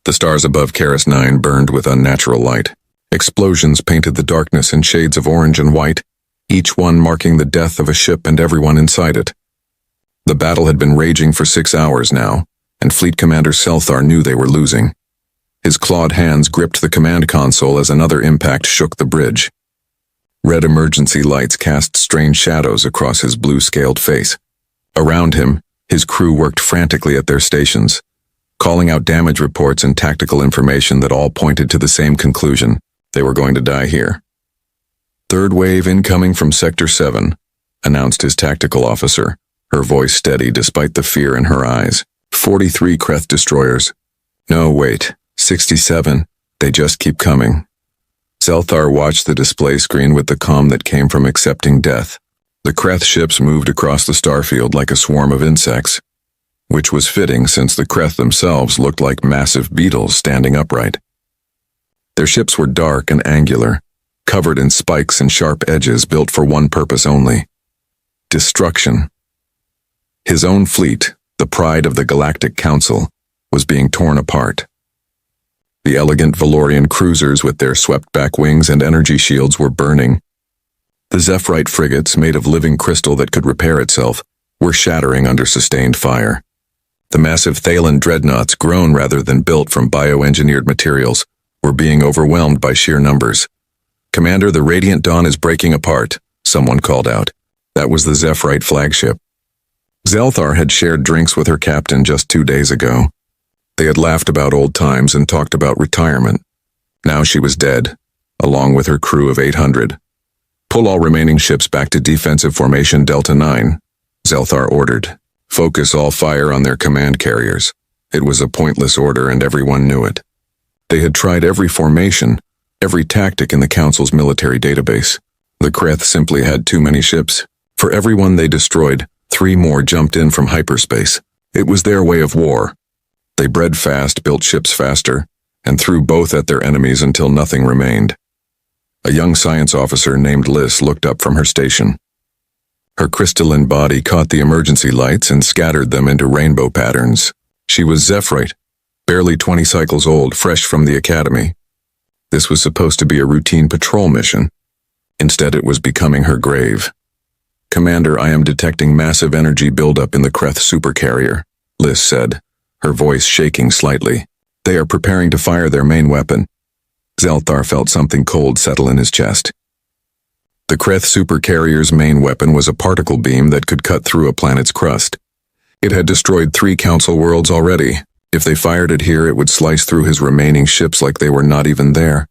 The stars above Karis 9 burned with unnatural light. Explosions painted the darkness in shades of orange and white, each one marking the death of a ship and everyone inside it. The battle had been raging for 6 hours now, and Fleet Commander Zelthar knew they were losing. His clawed hands gripped the command console as another impact shook the bridge. Red emergency lights cast strange shadows across his blue-scaled face. Around him, his crew worked frantically at their stations, calling out damage reports and tactical information that all pointed to the same conclusion: they were going to die here. "Third wave incoming from Sector 7, announced his tactical officer, her voice steady despite the fear in her eyes. 43 Kreth destroyers. No, wait, 67. They just keep coming. Zelthar watched the display screen with the calm that came from accepting death. The Kreth ships moved across the starfield like a swarm of insects, which was fitting since the Kreth themselves looked like massive beetles standing upright. Their ships were dark and angular, covered in spikes and sharp edges built for one purpose only: destruction. His own fleet, the pride of the Galactic Council, was being torn apart. The elegant Valorian cruisers with their swept-back wings and energy shields were burning. The Zephyrite frigates, made of living crystal that could repair itself, were shattering under sustained fire. The massive Thalen dreadnoughts, grown rather than built from bioengineered materials, were being overwhelmed by sheer numbers. "Commander, the Radiant Dawn is breaking apart," someone called out. That was the Zephyrite flagship. Zelthar had shared drinks with her captain just 2 days ago. They had laughed about old times and talked about retirement. Now she was dead, along with her crew of 800. "Pull all remaining ships back to defensive formation Delta 9, Zelthar ordered. "Focus all fire on their command carriers." It was a pointless order and everyone knew it. They had tried every formation, every tactic in the Council's military database. The Kreth simply had too many ships. For every one they destroyed, 3 more jumped in from hyperspace. It was their way of war. They bred fast, built ships faster, and threw both at their enemies until nothing remained. A young science officer named Liz looked up from her station. Her crystalline body caught the emergency lights and scattered them into rainbow patterns. She was Zephyrite, barely 20 cycles old, fresh from the academy. This was supposed to be a routine patrol mission. Instead, it was becoming her grave. "Commander, I am detecting massive energy buildup in the Kreth supercarrier," Liz said, her voice shaking slightly. "They are preparing to fire their main weapon." Zelthar felt something cold settle in his chest. The Kreth supercarrier's main weapon was a particle beam that could cut through a planet's crust. It had destroyed 3 Council worlds already. If they fired it here, it would slice through his remaining ships like they were not even there.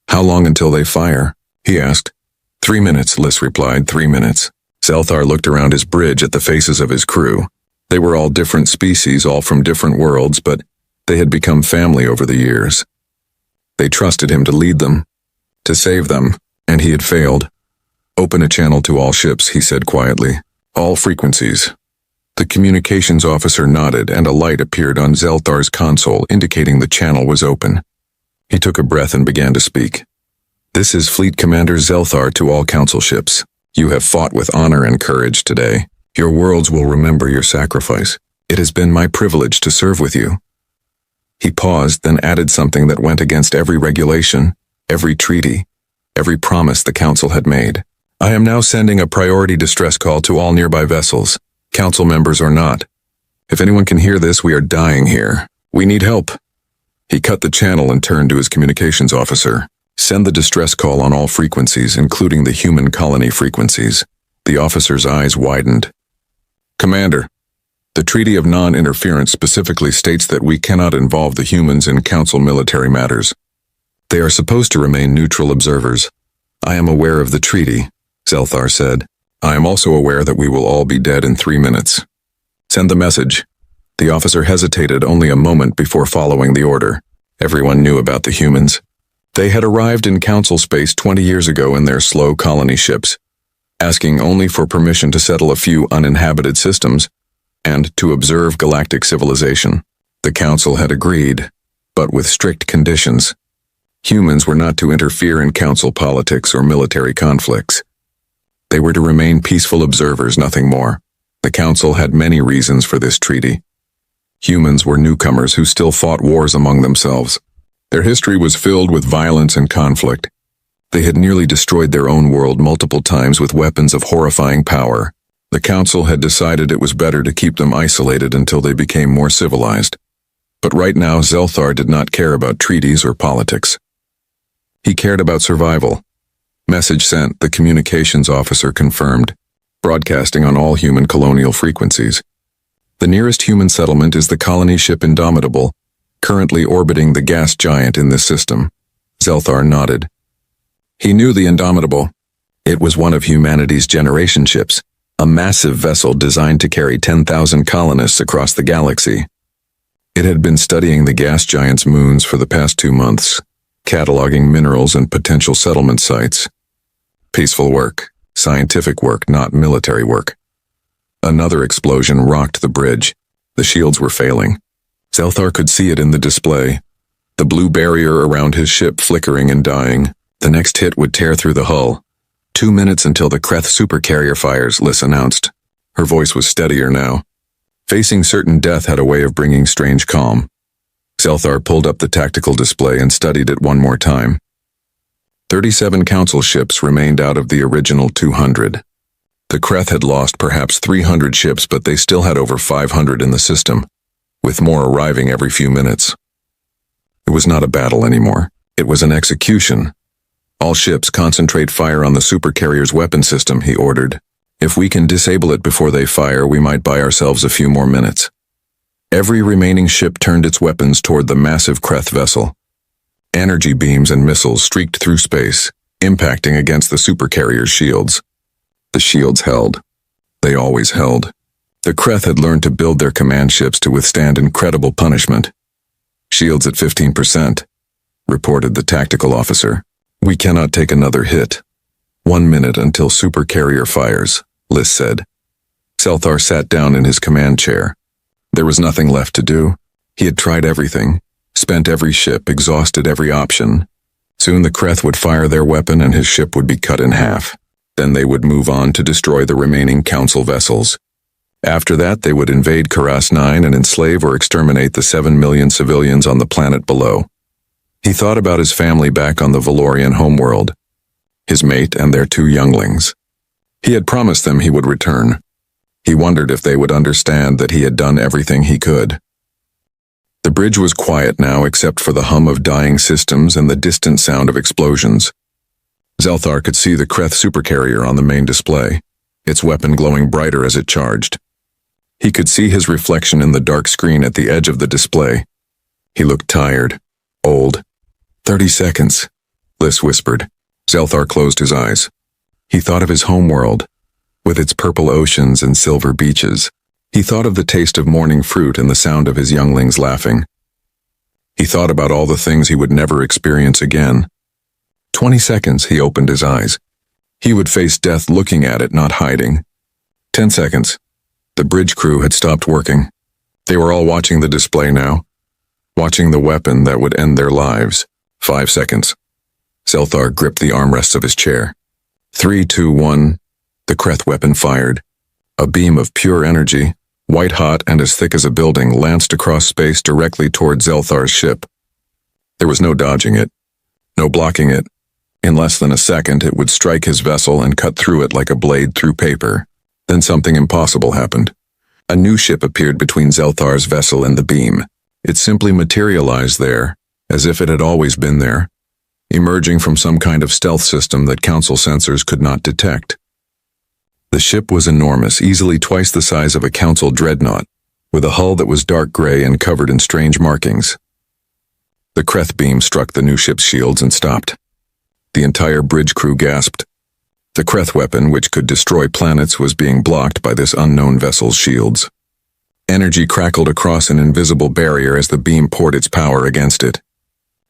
"How long until they fire?" he asked. 3 minutes, Liz replied, 3 minutes. Zelthar looked around his bridge at the faces of his crew. They were all different species, all from different worlds, but they had become family over the years. They trusted him to lead them, to save them, and he had failed. "Open a channel to all ships," he said quietly. "All frequencies." The communications officer nodded, and a light appeared on Zelthar's console indicating the channel was open. He took a breath and began to speak. "This is Fleet Commander Zelthar to all Council ships. You have fought with honor and courage today. Your worlds will remember your sacrifice. It has been my privilege to serve with you." He paused, then added something that went against every regulation, every treaty, every promise the Council had made. "I am now sending a priority distress call to all nearby vessels, Council members or not. If anyone can hear this, we are dying here. We need help." He cut the channel and turned to his communications officer. "Send the distress call on all frequencies, including the human colony frequencies." The officer's eyes widened. "Commander, the Treaty of Non-Interference specifically states that we cannot involve the humans in Council military matters. They are supposed to remain neutral observers." "I am aware of the treaty," Zelthar said. "I am also aware that we will all be dead in 3 minutes. Send the message." The officer hesitated only a moment before following the order. Everyone knew about the humans. They had arrived in Council space 20 years ago in their slow colony ships, asking only for permission to settle a few uninhabited systems and to observe galactic civilization. The Council had agreed, but with strict conditions. Humans were not to interfere in Council politics or military conflicts. They were to remain peaceful observers, nothing more. The Council had many reasons for this treaty. Humans were newcomers who still fought wars among themselves. Their history was filled with violence and conflict. They had nearly destroyed their own world multiple times with weapons of horrifying power. The Council had decided it was better to keep them isolated until they became more civilized. But right now, Zelthar did not care about treaties or politics. He cared about survival. Message sent, the communications officer confirmed, broadcasting on all human colonial frequencies. The nearest human settlement is the colony ship Indomitable, currently orbiting the gas giant in this system. Zelthar nodded. He knew the Indomitable. It was one of humanity's generation ships, a massive vessel designed to carry 10,000 colonists across the galaxy. It had been studying the gas giant's moons for the past 2 months, cataloging minerals and potential settlement sites. Peaceful work, scientific work, not military work. Another explosion rocked the bridge. The shields were failing. Zelthar could see it in the display. The blue barrier around his ship flickering and dying. The next hit would tear through the hull. 2 minutes until the Kreth supercarrier fires, Liz announced. Her voice was steadier now. Facing certain death had a way of bringing strange calm. Zelthar pulled up the tactical display and studied it one more time. 37 Council ships remained out of the original 200. The Kreth had lost perhaps 300 ships, but they still had over 500 in the system, with more arriving every few minutes. It was not a battle anymore. It was an execution. All ships concentrate fire on the supercarrier's weapon system, he ordered. If we can disable it before they fire, we might buy ourselves a few more minutes. Every remaining ship turned its weapons toward the massive Kreth vessel. Energy beams and missiles streaked through space, impacting against the supercarrier's shields. The shields held. They always held. The Kreth had learned to build their command ships to withstand incredible punishment. Shields at 15%, reported the tactical officer. We cannot take another hit. 1 minute until supercarrier fires, Liz said. Zelthar sat down in his command chair. There was nothing left to do. He had tried everything, spent every ship, exhausted every option. Soon the Kreth would fire their weapon and his ship would be cut in half. Then they would move on to destroy the remaining Council vessels. After that, they would invade Karas 9 and enslave or exterminate the 7 million civilians on the planet below. He thought about his family back on the Valorian homeworld, his mate and their 2 younglings. He had promised them he would return. He wondered if they would understand that he had done everything he could. The bridge was quiet now except for the hum of dying systems and the distant sound of explosions. Zelthar could see the Kreth supercarrier on the main display, its weapon glowing brighter as it charged. He could see his reflection in the dark screen at the edge of the display. He looked tired, old. 30 seconds, Liz whispered. Zelthar closed his eyes. He thought of his homeworld, with its purple oceans and silver beaches. He thought of the taste of morning fruit and the sound of his younglings laughing. He thought about all the things he would never experience again. 20 seconds, he opened his eyes. He would face death looking at it, not hiding. 10 seconds. The bridge crew had stopped working. They were all watching the display now, watching the weapon that would end their lives. 5 seconds. Zelthar gripped the armrests of his chair. 3, 2, 1. The Kreth weapon fired. A beam of pure energy, white-hot and as thick as a building, lanced across space directly toward Zelthar's ship. There was no dodging it, no blocking it. In less than a second, it would strike his vessel and cut through it like a blade through paper. Then something impossible happened. A new ship appeared between Zelthar's vessel and the beam. It simply materialized there, as if it had always been there, emerging from some kind of stealth system that Council sensors could not detect. The ship was enormous, easily twice the size of a Council dreadnought, with a hull that was dark gray and covered in strange markings. The Kreth beam struck the new ship's shields and stopped. The entire bridge crew gasped. The Kreth weapon, which could destroy planets, was being blocked by this unknown vessel's shields. Energy crackled across an invisible barrier as the beam poured its power against it.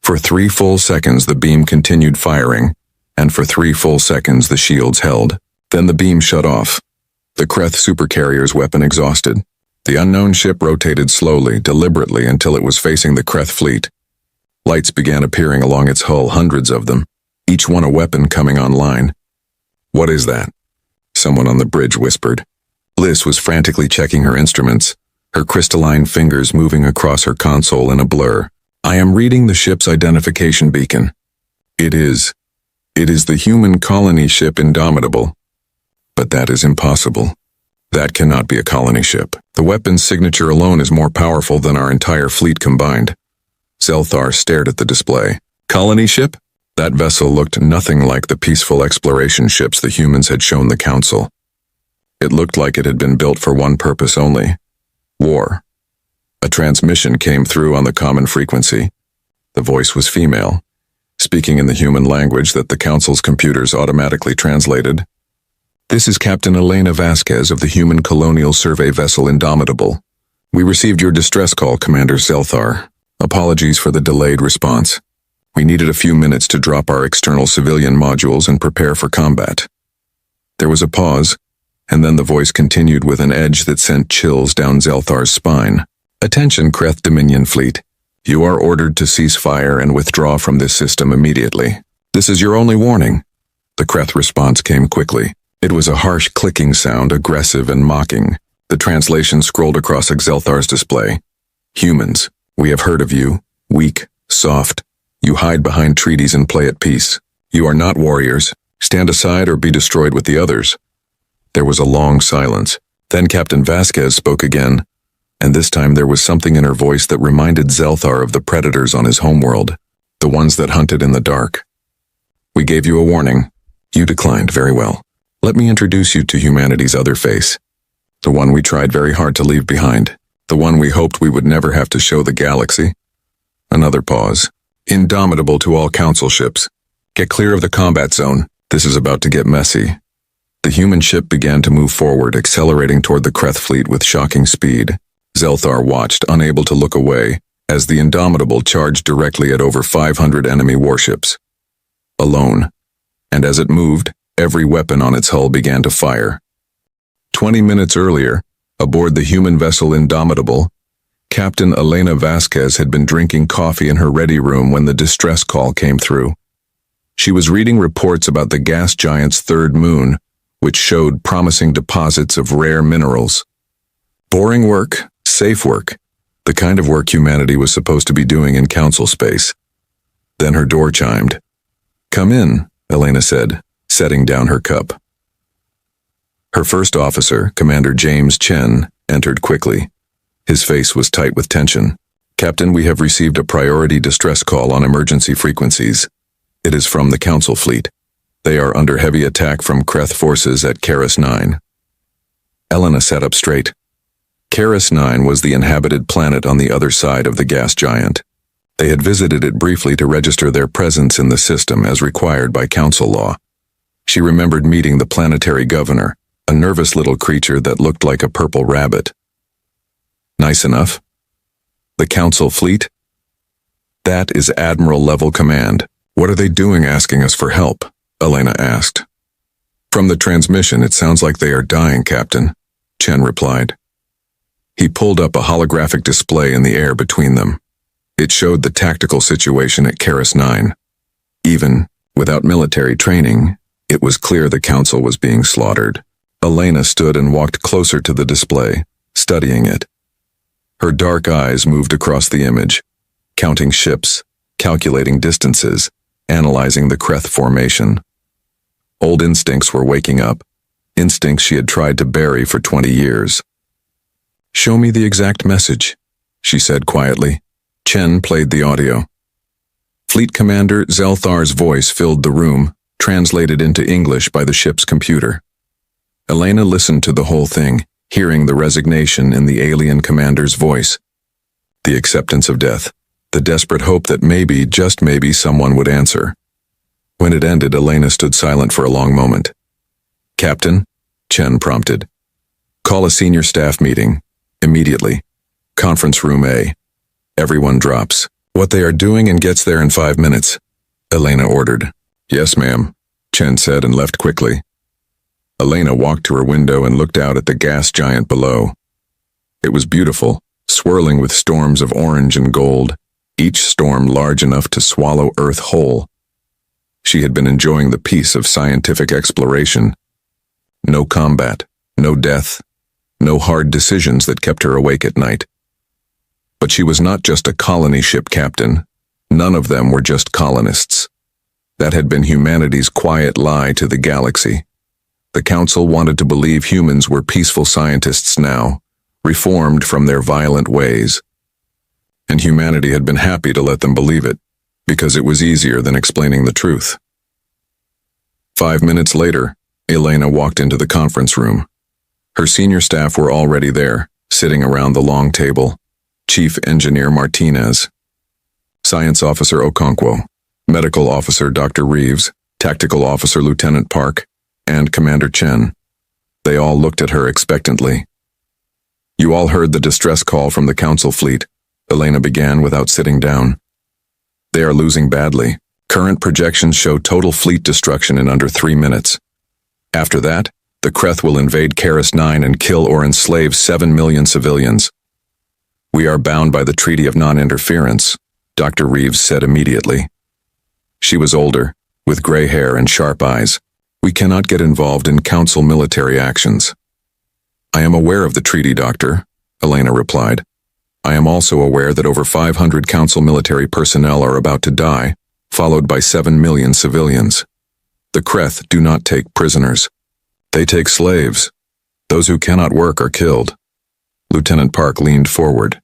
For 3 full seconds the beam continued firing, and for 3 full seconds the shields held. Then the beam shut off. The Kreth supercarrier's weapon exhausted. The unknown ship rotated slowly, deliberately, until it was facing the Kreth fleet. Lights began appearing along its hull, hundreds of them, each one a weapon coming online. What is that? Someone on the bridge whispered. Liz was frantically checking her instruments, her crystalline fingers moving across her console in a blur. I am reading the ship's identification beacon. It is the human colony ship Indomitable. But that is impossible. That cannot be a colony ship. The weapon's signature alone is more powerful than our entire fleet combined. Zelthar stared at the display. Colony ship? That vessel looked nothing like the peaceful exploration ships the humans had shown the Council. It looked like it had been built for one purpose only: war. A transmission came through on the common frequency. The voice was female, speaking in the human language that the Council's computers automatically translated. This is Captain Elena Vasquez of the Human Colonial Survey vessel Indomitable. We received your distress call, Commander Zelthar. Apologies for the delayed response. We needed a few minutes to drop our external civilian modules and prepare for combat. There was a pause, and then the voice continued with an edge that sent chills down Zelthar's spine. Attention, Kreth Dominion Fleet. You are ordered to cease fire and withdraw from this system immediately. This is your only warning. The Kreth response came quickly. It was a harsh clicking sound, aggressive and mocking. The translation scrolled across Zelthar's display. Humans, we have heard of you. Weak, soft. You hide behind treaties and play at peace. You are not warriors. Stand aside or be destroyed with the others. There was a long silence. Then Captain Vasquez spoke again, and this time there was something in her voice that reminded Zelthar of the predators on his homeworld, the ones that hunted in the dark. We gave you a warning. You declined. Very well. Let me introduce you to humanity's other face. The one we tried very hard to leave behind. The one we hoped we would never have to show the galaxy. Another pause. Indomitable to all Council ships. Get clear of the combat zone. This is about to get messy. The human ship began to move forward, accelerating toward the Kreth fleet with shocking speed. Zelthar watched, unable to look away, as the Indomitable charged directly at over 500 enemy warships. Alone. And as it moved, every weapon on its hull began to fire. 20 minutes earlier, aboard the human vessel Indomitable, Captain Elena Vasquez had been drinking coffee in her ready room when the distress call came through. She was reading reports about the gas giant's third moon, which showed promising deposits of rare minerals. Boring work, safe work, the kind of work humanity was supposed to be doing in Council space. Then her door chimed. Come in, Elena said, setting down her cup. Her first officer, Commander James Chen, entered quickly. His face was tight with tension. Captain, we have received a priority distress call on emergency frequencies. It is from the Council fleet. They are under heavy attack from Kreth forces at Karis 9. Elena sat up straight. Karis 9 was the inhabited planet on the other side of the gas giant. They had visited it briefly to register their presence in the system as required by Council law. She remembered meeting the planetary governor, a nervous little creature that looked like a purple rabbit. Nice enough. The Council fleet? That is Admiral-level command. What are they doing asking us for help? Elena asked. From the transmission, it sounds like they are dying, Captain, Chen replied. He pulled up a holographic display in the air between them. It showed the tactical situation at Karis 9. Even without military training, it was clear the Council was being slaughtered. Elena stood and walked closer to the display, studying it. Her dark eyes moved across the image, counting ships, calculating distances, analyzing the Kreth formation. Old instincts were waking up, instincts she had tried to bury for 20 years. Show me the exact message, she said quietly. Chen played the audio. Fleet Commander Zelthar's voice filled the room, translated into English by the ship's computer. Elena listened to the whole thing, hearing the resignation in the alien commander's voice. The acceptance of death, the desperate hope that maybe, just maybe, someone would answer. When it ended, Elena stood silent for a long moment. Captain, Chen prompted. Call a senior staff meeting. Immediately. Conference room A. Everyone drops what they are doing and gets there in 5 minutes, Elena ordered. Yes, ma'am, Chen said and left quickly. Elena walked to her window and looked out at the gas giant below. It was beautiful, swirling with storms of orange and gold, each storm large enough to swallow Earth whole. She had been enjoying the peace of scientific exploration. No combat, no death, no hard decisions that kept her awake at night. But she was not just a colony ship captain. None of them were just colonists. That had been humanity's quiet lie to the galaxy. The Council wanted to believe humans were peaceful scientists now, reformed from their violent ways. And humanity had been happy to let them believe it, because it was easier than explaining the truth. 5 minutes later, Elena walked into the conference room. Her senior staff were already there, sitting around the long table. Chief Engineer Martinez, Science Officer Okonkwo, Medical Officer Dr. Reeves, Tactical Officer Lieutenant Park, and Commander Chen. They all looked at her expectantly. "You all heard the distress call from the Council fleet," Elena began without sitting down. "They are losing badly. Current projections show total fleet destruction in under 3 minutes. After that, the Kreth will invade Karis 9 and kill or enslave 7 million civilians. We are bound by the Treaty of Non-Interference," Dr. Reeves said immediately. She was older, with gray hair and sharp eyes. "We cannot get involved in Council military actions." "I am aware of the treaty, Doctor," Elena replied. "I am also aware that over 500 Council military personnel are about to die, followed by 7 million civilians. The Kreth do not take prisoners. They take slaves. Those who cannot work are killed." Lieutenant Park leaned forward.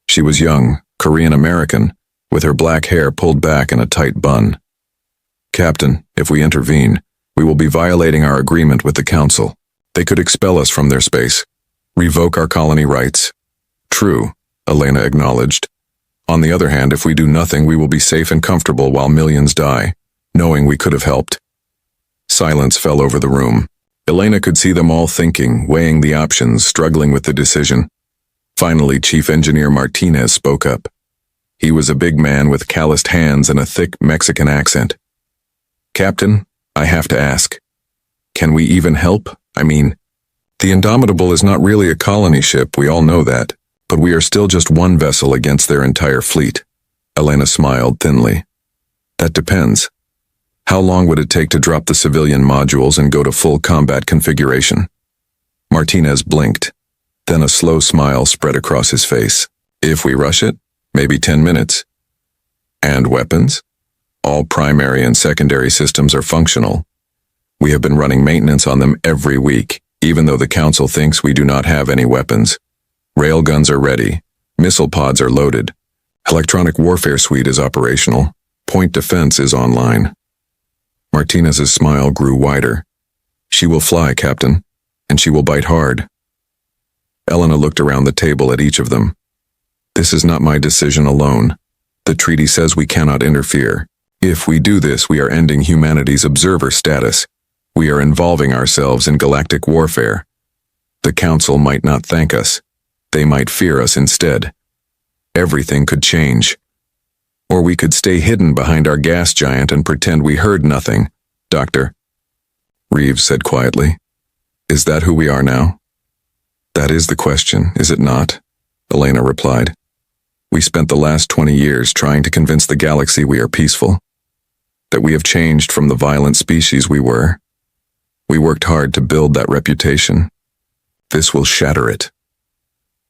She was young, Korean-American, with her black hair pulled back in a tight bun. "Captain, if we intervene, we will be violating our agreement with the Council. They could expel us from their space, revoke our colony rights." "True," Elena acknowledged. "On the other hand, if we do nothing, we will be safe and comfortable while millions die, knowing we could have helped." Silence fell over the room. Elena could see them all thinking, weighing the options, struggling with the decision. Finally, Chief Engineer Martinez spoke up. He was a big man with calloused hands and a thick Mexican accent. "Captain, I have to ask. Can we even help? I mean, the Indomitable is not really a colony ship, we all know that, but we are still just one vessel against their entire fleet." Elena smiled thinly. "That depends. How long would it take to drop the civilian modules and go to full combat configuration?" Martinez blinked. Then a slow smile spread across his face. "If we rush it, maybe 10 minutes. And weapons? All primary and secondary systems are functional. We have been running maintenance on them every week, even though the Council thinks we do not have any weapons. Railguns are ready. Missile pods are loaded. Electronic warfare suite is operational. Point defense is online." Martinez's smile grew wider. "She will fly, Captain, and she will bite hard." Elena looked around the table at each of them. "This is not my decision alone. The treaty says we cannot interfere. If we do this, we are ending humanity's observer status. We are involving ourselves in galactic warfare. The Council might not thank us. They might fear us instead. Everything could change. Or we could stay hidden behind our gas giant and pretend we heard nothing, Doctor," Reeves said quietly. "Is that who we are now?" "That is the question, is it not?" Elena replied. "We spent the last 20 years trying to convince the galaxy we are peaceful, that we have changed from the violent species we were. We worked hard to build that reputation. This will shatter it."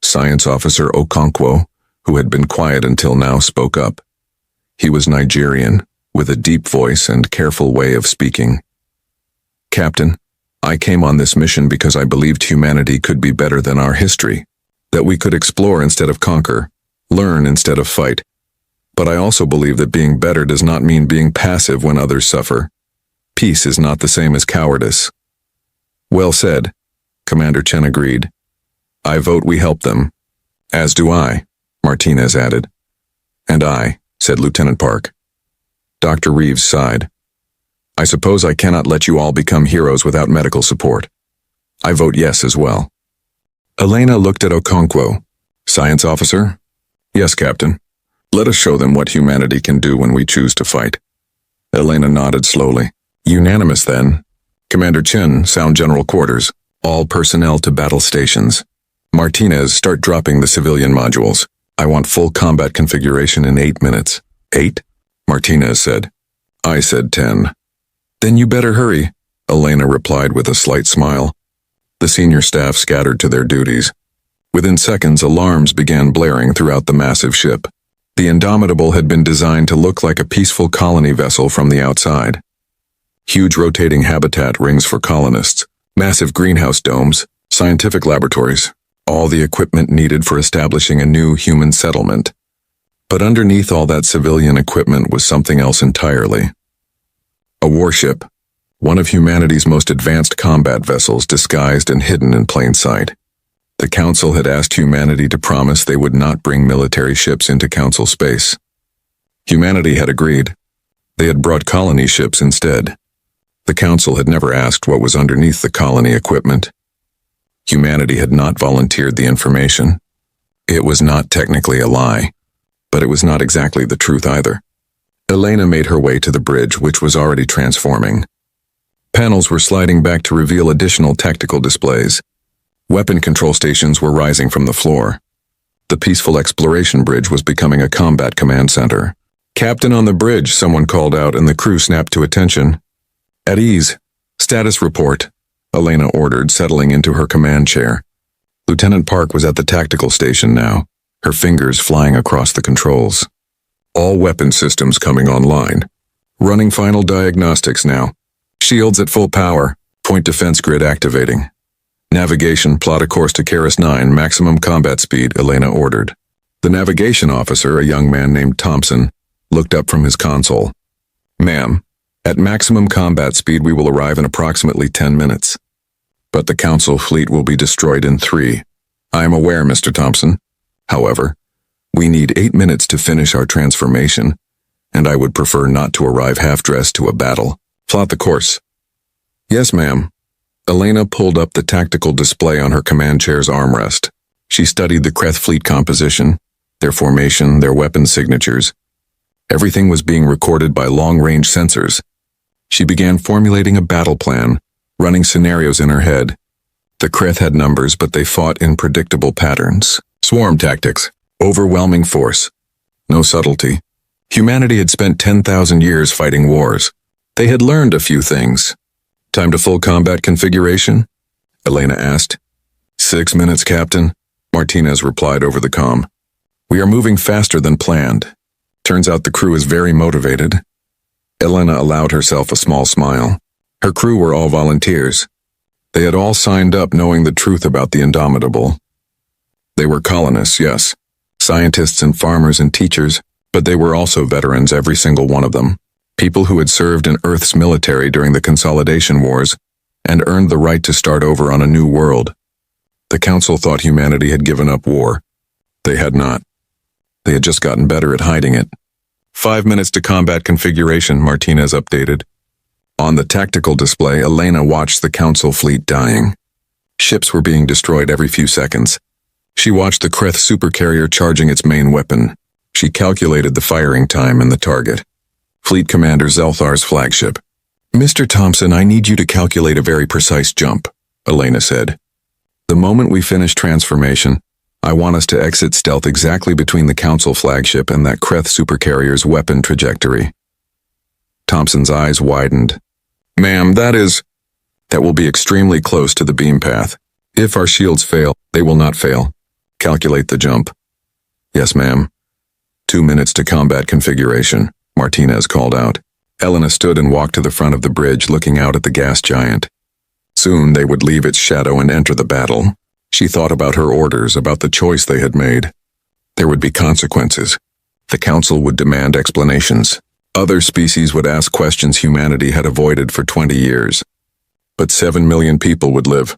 Science Officer Okonkwo, who had been quiet until now, spoke up. He was Nigerian, with a deep voice and careful way of speaking. "Captain, I came on this mission because I believed humanity could be better than our history, that we could explore instead of conquer, learn instead of fight. But I also believe that being better does not mean being passive when others suffer. Peace is not the same as cowardice." "Well said," Commander Chen agreed. "I vote we help them." "As do I," Martinez added. "And I," said Lieutenant Park. Dr. Reeves sighed. "I suppose I cannot let you all become heroes without medical support. I vote yes as well." Elena looked at Okonkwo. "Science Officer?" "Yes, Captain. Let us show them what humanity can do when we choose to fight." Elena nodded slowly. "Unanimous then. Commander Chen, sound general quarters. All personnel to battle stations. Martinez, start dropping the civilian modules. I want full combat configuration in 8 minutes. 8? Martinez said. I said 10. Then you better hurry, Elena replied with a slight smile. The senior staff scattered to their duties. Within seconds, alarms began blaring throughout the massive ship. The Indomitable had been designed to look like a peaceful colony vessel from the outside. Huge rotating habitat rings for colonists, massive greenhouse domes, scientific laboratories, all the equipment needed for establishing a new human settlement. But underneath all that civilian equipment was something else entirely. A warship, one of humanity's most advanced combat vessels disguised and hidden in plain sight. The Council had asked humanity to promise they would not bring military ships into Council space. Humanity had agreed. They had brought colony ships instead. The Council had never asked what was underneath the colony equipment. Humanity had not volunteered the information. It was not technically a lie, but it was not exactly the truth either. Elena made her way to the bridge, which was already transforming. Panels were sliding back to reveal additional tactical displays. Weapon control stations were rising from the floor. The peaceful exploration bridge was becoming a combat command center. "Captain on the bridge," someone called out, and the crew snapped to attention. "At ease. Status report," Elena ordered, settling into her command chair. Lieutenant Park was at the tactical station now, her fingers flying across the controls. "All weapon systems coming online. Running final diagnostics now. Shields at full power. Point defense grid activating. Navigation, plot a course to Karis 9, maximum combat speed," Elena ordered. The navigation officer, a young man named Thompson, looked up from his console. "Ma'am, at maximum combat speed we will arrive in approximately 10 minutes. But the Council fleet will be destroyed in 3. I am aware, Mr. Thompson. However, we need 8 minutes to finish our transformation, and I would prefer not to arrive half-dressed to a battle. Plot the course." "Yes, ma'am." Elena pulled up the tactical display on her command chair's armrest. She studied the Kreth fleet composition, their formation, their weapon signatures. Everything was being recorded by long-range sensors. She began formulating a battle plan, running scenarios in her head. The Kreth had numbers, but they fought in predictable patterns. Swarm tactics, overwhelming force. No subtlety. Humanity had spent 10,000 years fighting wars. They had learned a few things. "Time to full combat configuration?" Elena asked. 6 minutes, Captain, Martinez replied over the comm. "We are moving faster than planned. Turns out the crew is very motivated." Elena allowed herself a small smile. Her crew were all volunteers. They had all signed up knowing the truth about the Indomitable. They were colonists, yes, scientists and farmers and teachers, but they were also veterans, every single one of them. People who had served in Earth's military during the Consolidation Wars and earned the right to start over on a new world. The Council thought humanity had given up war. They had not. They had just gotten better at hiding it. 5 minutes to combat configuration, Martinez updated. On the tactical display, Elena watched the Council fleet dying. Ships were being destroyed every few seconds. She watched the Kreth supercarrier charging its main weapon. She calculated the firing time and the target. Fleet Commander Zelthar's flagship. "Mr. Thompson, I need you to calculate a very precise jump," Elena said. "The moment we finish transformation, I want us to exit stealth exactly between the Council flagship and that Kreth supercarrier's weapon trajectory." Thompson's eyes widened. "Ma'am, that will be extremely close to the beam path. If our shields fail, they will not fail. Calculate the jump." "Yes, ma'am." 2 minutes to combat configuration, Martinez called out. Elena stood and walked to the front of the bridge, looking out at the gas giant. Soon they would leave its shadow and enter the battle. She thought about her orders, about the choice they had made. There would be consequences. The Council would demand explanations. Other species would ask questions humanity had avoided for 20 years. But 7 million people would live.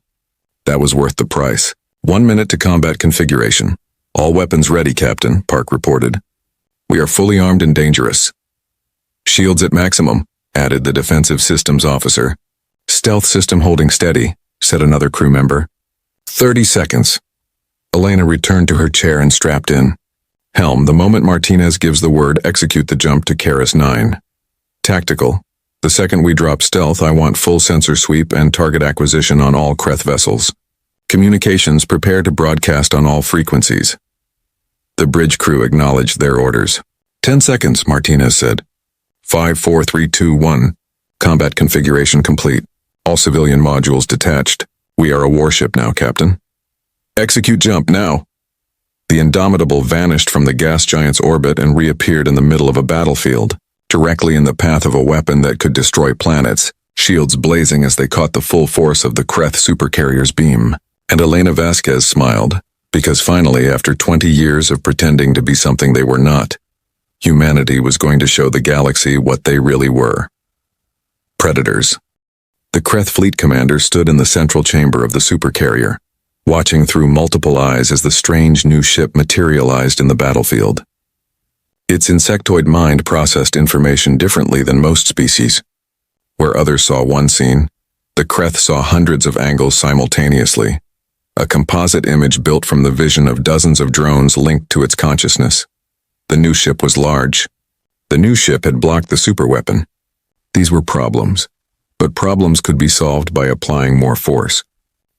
That was worth the price. 1 minute to combat configuration. "All weapons ready, Captain," Park reported. "We are fully armed and dangerous." "Shields at maximum," added the defensive systems officer. "Stealth system holding steady," said another crew member. 30 seconds. Elena returned to her chair and strapped in. "Helm, the moment Martinez gives the word, execute the jump to Karis 9. Tactical. The second we drop stealth, I want full sensor sweep and target acquisition on all Kreth vessels. Communications, prepare to broadcast on all frequencies." The bridge crew acknowledged their orders. 10 seconds, Martinez said. 5, 4, 3, 2, 1. Combat configuration complete. All civilian modules detached. We are a warship now, Captain. Execute jump now. The Indomitable vanished from the gas giant's orbit and reappeared in the middle of a battlefield, directly in the path of a weapon that could destroy planets, shields blazing as they caught the full force of the Kreth supercarrier's beam. And Elena Vasquez smiled, because finally, after 20 years of pretending to be something they were not, humanity was going to show the galaxy what they really were. Predators. The Kreth fleet commander stood in the central chamber of the supercarrier, watching through multiple eyes as the strange new ship materialized in the battlefield. Its insectoid mind processed information differently than most species. Where others saw one scene, the Kreth saw hundreds of angles simultaneously, a composite image built from the vision of dozens of drones linked to its consciousness. The new ship was large. The new ship had blocked the superweapon. These were problems, but problems could be solved by applying more force.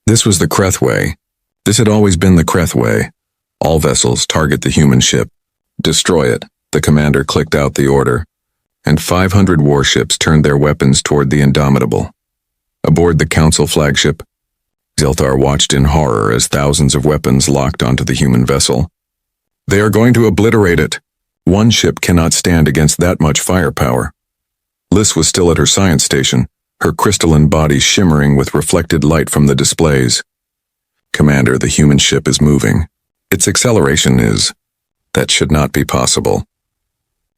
This was the Kreth way. This had always been the Kreth way. All vessels target the human ship. Destroy it, the commander clicked out the order, and 500 warships turned their weapons toward the Indomitable. Aboard the Council flagship, Zelthar watched in horror as thousands of weapons locked onto the human vessel. They are going to obliterate it. One ship cannot stand against that much firepower. Liz was still at her science station, her crystalline body shimmering with reflected light from the displays. Commander, the human ship is moving. Its acceleration is. That should not be possible.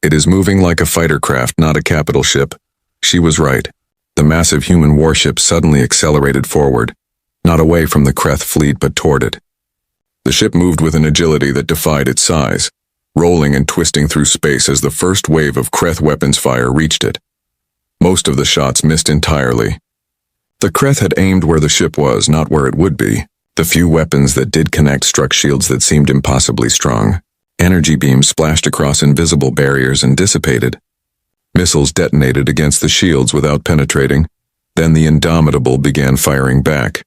It is moving like a fighter craft, not a capital ship. She was right. The massive human warship suddenly accelerated forward, not away from the Kreth fleet but toward it. The ship moved with an agility that defied its size, rolling and twisting through space as the first wave of Kreth weapons fire reached it. Most of the shots missed entirely. The Kreth had aimed where the ship was, not where it would be. The few weapons that did connect struck shields that seemed impossibly strong. Energy beams splashed across invisible barriers and dissipated. Missiles detonated against the shields without penetrating. Then the Indomitable began firing back.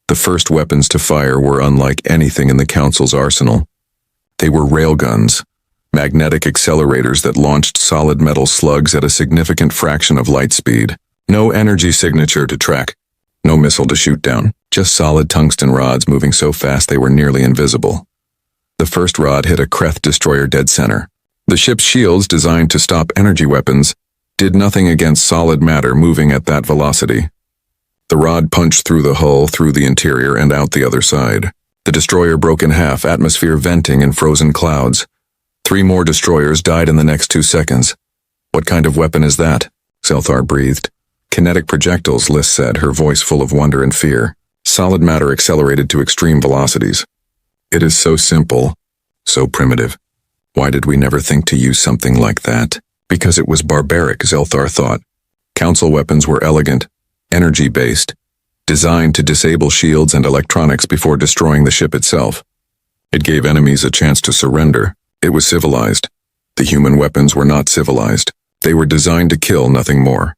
The first weapons to fire were unlike anything in the Council's arsenal. They were railguns, magnetic accelerators that launched solid metal slugs at a significant fraction of light speed. No energy signature to track, no missile to shoot down, just solid tungsten rods moving so fast they were nearly invisible. The first rod hit a Kreth destroyer dead center. The ship's shields, designed to stop energy weapons, did nothing against solid matter moving at that velocity. The rod punched through the hull, through the interior, and out the other side. The destroyer broke in half, atmosphere venting in frozen clouds. 3 more destroyers died in the next 2 seconds. What kind of weapon is that? Zelthar breathed. Kinetic projectiles, Liz said, her voice full of wonder and fear. Solid matter accelerated to extreme velocities. It is so simple, so primitive. Why did we never think to use something like that? Because it was barbaric, Zelthar thought. Council weapons were elegant, energy-based, designed to disable shields and electronics before destroying the ship itself. It gave enemies a chance to surrender. It was civilized. The human weapons were not civilized. They were designed to kill, nothing more.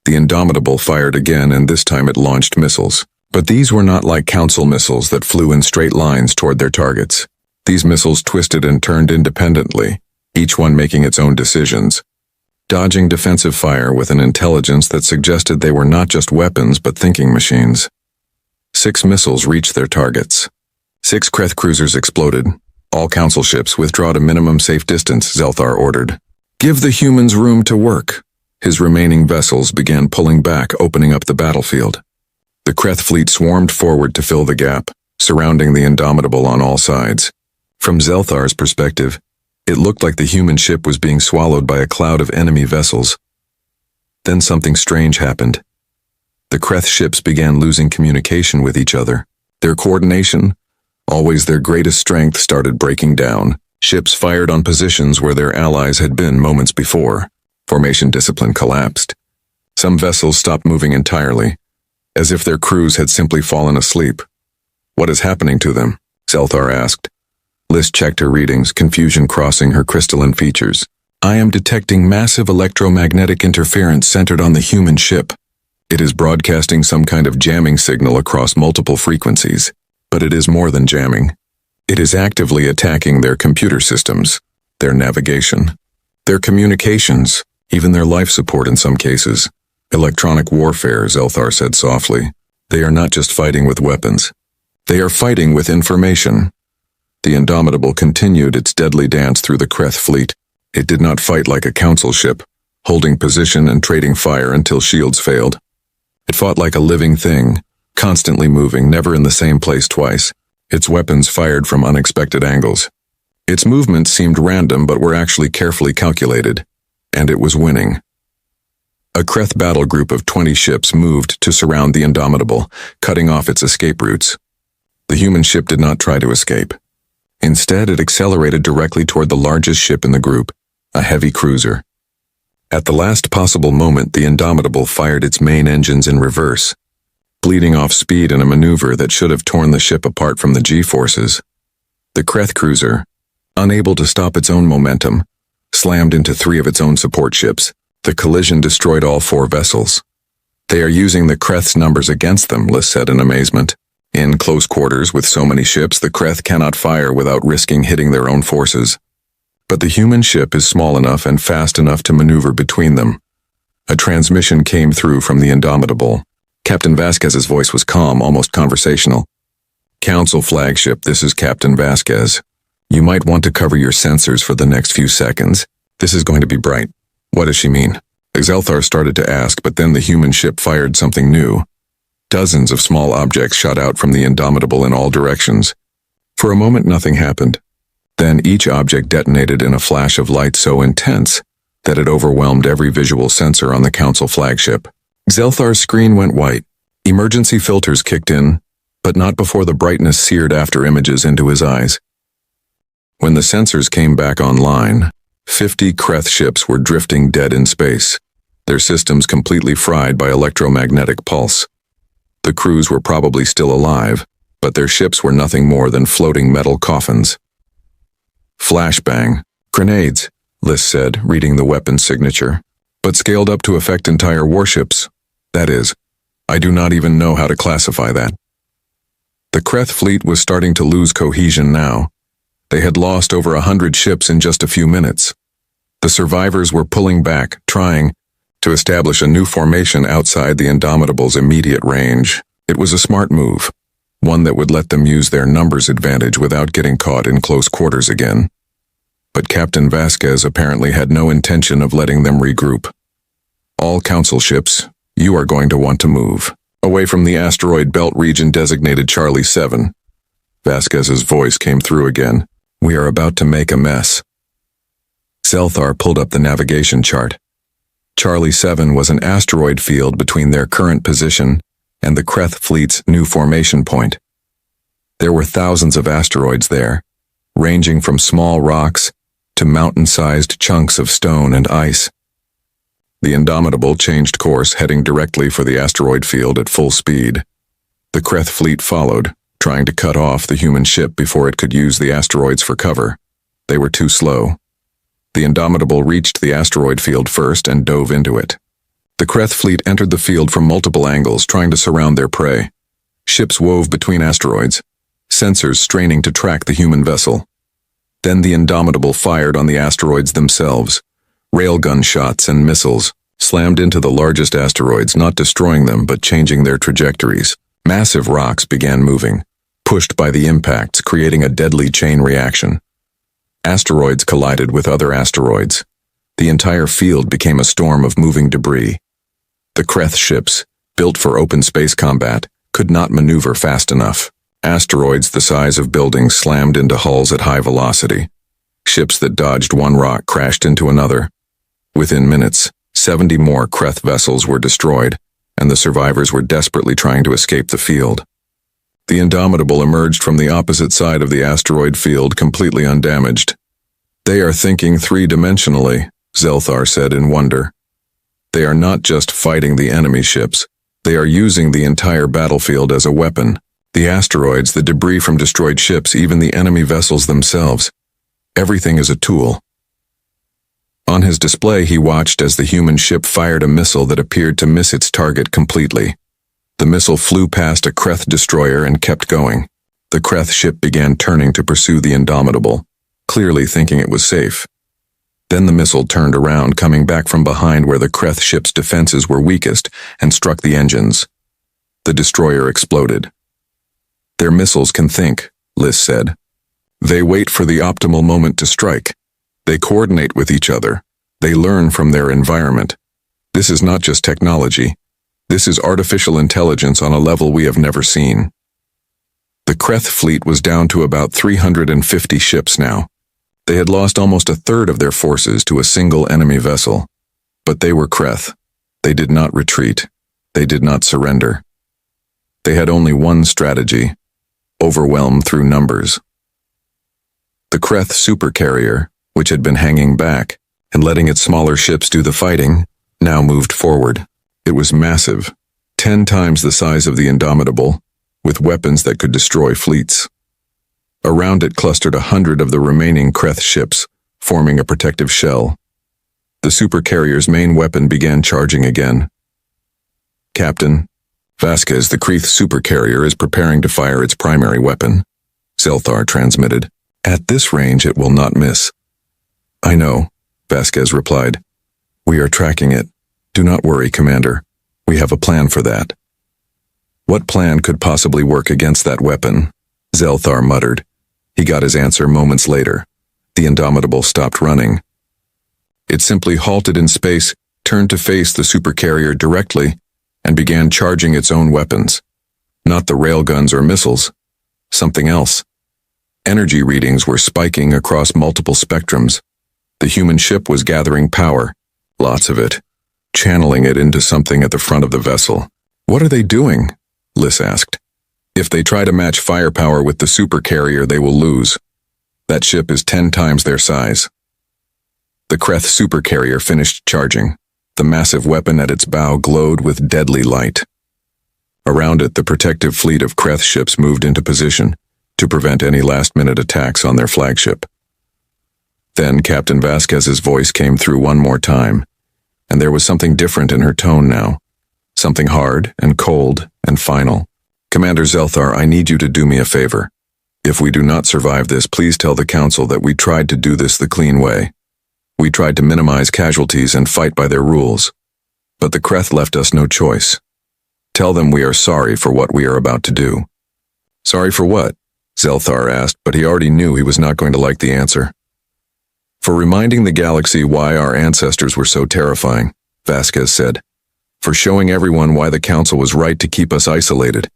The Indomitable fired again, and this time it launched missiles. But these were not like Council missiles that flew in straight lines toward their targets. These missiles twisted and turned independently, each one making its own decisions, dodging defensive fire with an intelligence that suggested they were not just weapons but thinking machines. 6 missiles reached their targets. 6 Kreth cruisers exploded. All Council ships withdraw to minimum safe distance, Zelthar ordered. Give the humans room to work. His remaining vessels began pulling back, opening up the battlefield. The Kreth fleet swarmed forward to fill the gap, surrounding the Indomitable on all sides. From Zelthar's perspective, it looked like the human ship was being swallowed by a cloud of enemy vessels. Then something strange happened. The Kreth ships began losing communication with each other. Their coordination, always their greatest strength, started breaking down. Ships fired on positions where their allies had been moments before. Formation discipline collapsed. Some vessels stopped moving entirely, as if their crews had simply fallen asleep. What is happening to them? Zelthar asked. Liz checked her readings, confusion crossing her crystalline features. I am detecting massive electromagnetic interference centered on the human ship. It is broadcasting some kind of jamming signal across multiple frequencies. But it is more than jamming. It is actively attacking their computer systems, their navigation, their communications, even their life support in some cases. Electronic warfare, Zelthar said softly. They are not just fighting with weapons. They are fighting with information. The Indomitable continued its deadly dance through the Kreth fleet. It did not fight like a council ship, holding position and trading fire until shields failed. It fought like a living thing, constantly moving, never in the same place twice. Its weapons fired from unexpected angles. Its movements seemed random but were actually carefully calculated, and it was winning. A Kreth battle group of 20 ships moved to surround the Indomitable, cutting off its escape routes. The human ship did not try to escape. Instead, it accelerated directly toward the largest ship in the group, a heavy cruiser. At the last possible moment, the Indomitable fired its main engines in reverse, bleeding off speed in a maneuver that should have torn the ship apart from the G-forces. The Kreth cruiser, unable to stop its own momentum, slammed into 3 of its own support ships. The collision destroyed all 4 vessels. They are using the Kreth's numbers against them, Liz said in amazement. In close quarters with so many ships, the Kreth cannot fire without risking hitting their own forces. But the human ship is small enough and fast enough to maneuver between them. A transmission came through from the Indomitable. Captain Vasquez's voice was calm, almost conversational. "Council flagship, this is Captain Vasquez. You might want to cover your sensors for the next few seconds. This is going to be bright." "What does she mean?" Zelthar started to ask, but then the human ship fired something new. Dozens of small objects shot out from the Indomitable in all directions. For a moment, nothing happened. Then each object detonated in a flash of light so intense that it overwhelmed every visual sensor on the Council flagship. Zelthar's screen went white. Emergency filters kicked in, but not before the brightness seared after images into his eyes. When the sensors came back online, 50 Kreth ships were drifting dead in space, their systems completely fried by electromagnetic pulse. The crews were probably still alive, but their ships were nothing more than floating metal coffins. "Flashbang. Grenades," Liz said, reading the weapon signature. "But scaled up to affect entire warships. That is, I do not even know how to classify that." The Kreth fleet was starting to lose cohesion now. They had lost over 100 ships in just a few minutes. The survivors were pulling back, trying to establish a new formation outside the Indomitable's immediate range. It was a smart move, one that would let them use their numbers advantage without getting caught in close quarters again. But Captain Vasquez apparently had no intention of letting them regroup. "All council ships, you are going to want to move away from the asteroid belt region designated Charlie 7. Vasquez's voice came through again. "We are about to make a mess." Zelthar pulled up the navigation chart. Charlie 7 was an asteroid field between their current position and the Kreth fleet's new formation point. There were thousands of asteroids there, ranging from small rocks to mountain-sized chunks of stone and ice. The Indomitable changed course, heading directly for the asteroid field at full speed. The Kreth fleet followed, trying to cut off the human ship before it could use the asteroids for cover. They were too slow. The Indomitable reached the asteroid field first and dove into it. The Kreth fleet entered the field from multiple angles, trying to surround their prey. Ships wove between asteroids, sensors straining to track the human vessel. Then the Indomitable fired on the asteroids themselves. Railgun shots and missiles slammed into the largest asteroids, not destroying them but changing their trajectories. Massive rocks began moving, pushed by the impacts, creating a deadly chain reaction. Asteroids collided with other asteroids. The entire field became a storm of moving debris. The Kreth ships, built for open space combat, could not maneuver fast enough. Asteroids the size of buildings slammed into hulls at high velocity. Ships that dodged one rock crashed into another. Within minutes, 70 more Kreth vessels were destroyed, and the survivors were desperately trying to escape the field. The Indomitable emerged from the opposite side of the asteroid field completely undamaged. "They are thinking three-dimensionally," Zelthar said in wonder. "They are not just fighting the enemy ships. They are using the entire battlefield as a weapon. The asteroids, the debris from destroyed ships, even the enemy vessels themselves. Everything is a tool." On his display, he watched as the human ship fired a missile that appeared to miss its target completely. The missile flew past a Kreth destroyer and kept going. The Kreth ship began turning to pursue the Indomitable, clearly thinking it was safe. Then the missile turned around, coming back from behind where the Kreth ship's defenses were weakest, and struck the engines. The destroyer exploded. "Their missiles can think," Liz said. "They wait for the optimal moment to strike. They coordinate with each other. They learn from their environment. This is not just technology. This is artificial intelligence on a level we have never seen." The Kreth fleet was down to about 350 ships now. They had lost almost a third of their forces to a single enemy vessel. But they were Kreth. They did not retreat. They did not surrender. They had only one strategy: overwhelm through numbers. The Kreth supercarrier, which had been hanging back and letting its smaller ships do the fighting, now moved forward. It was massive, 10 times the size of the Indomitable, with weapons that could destroy fleets. Around it clustered 100 of the remaining Kreth ships, forming a protective shell. The supercarrier's main weapon began charging again. "Captain, Vasquez, the Kreth supercarrier is preparing to fire its primary weapon," Zelthar transmitted. "At this range it will not miss." "I know," Vasquez replied. "We are tracking it. Do not worry, Commander. We have a plan for that." "What plan could possibly work against that weapon?" Zelthar muttered. He got his answer moments later. The Indomitable stopped running. It simply halted in space, turned to face the supercarrier directly, and began charging its own weapons. Not the railguns or missiles. Something else. Energy readings were spiking across multiple spectrums. The human ship was gathering power, lots of it, channeling it into something at the front of the vessel. "What are they doing?" Liz asked. "If they try to match firepower with the supercarrier, they will lose. That ship is 10 times their size." The Kreth supercarrier finished charging. The massive weapon at its bow glowed with deadly light. Around it, the protective fleet of Kreth ships moved into position to prevent any last-minute attacks on their flagship. Then Captain Vasquez's voice came through one more time, and there was something different in her tone now. Something hard and cold and final. "Commander Zelthar, I need you to do me a favor. If we do not survive this, please tell the Council that we tried to do this the clean way. We tried to minimize casualties and fight by their rules. But the Kreth left us no choice. Tell them we are sorry for what we are about to do." "Sorry for what?" Zelthar asked, but he already knew he was not going to like the answer. "For reminding the galaxy why our ancestors were so terrifying," Vasquez said. "For showing everyone why the Council was right to keep us isolated.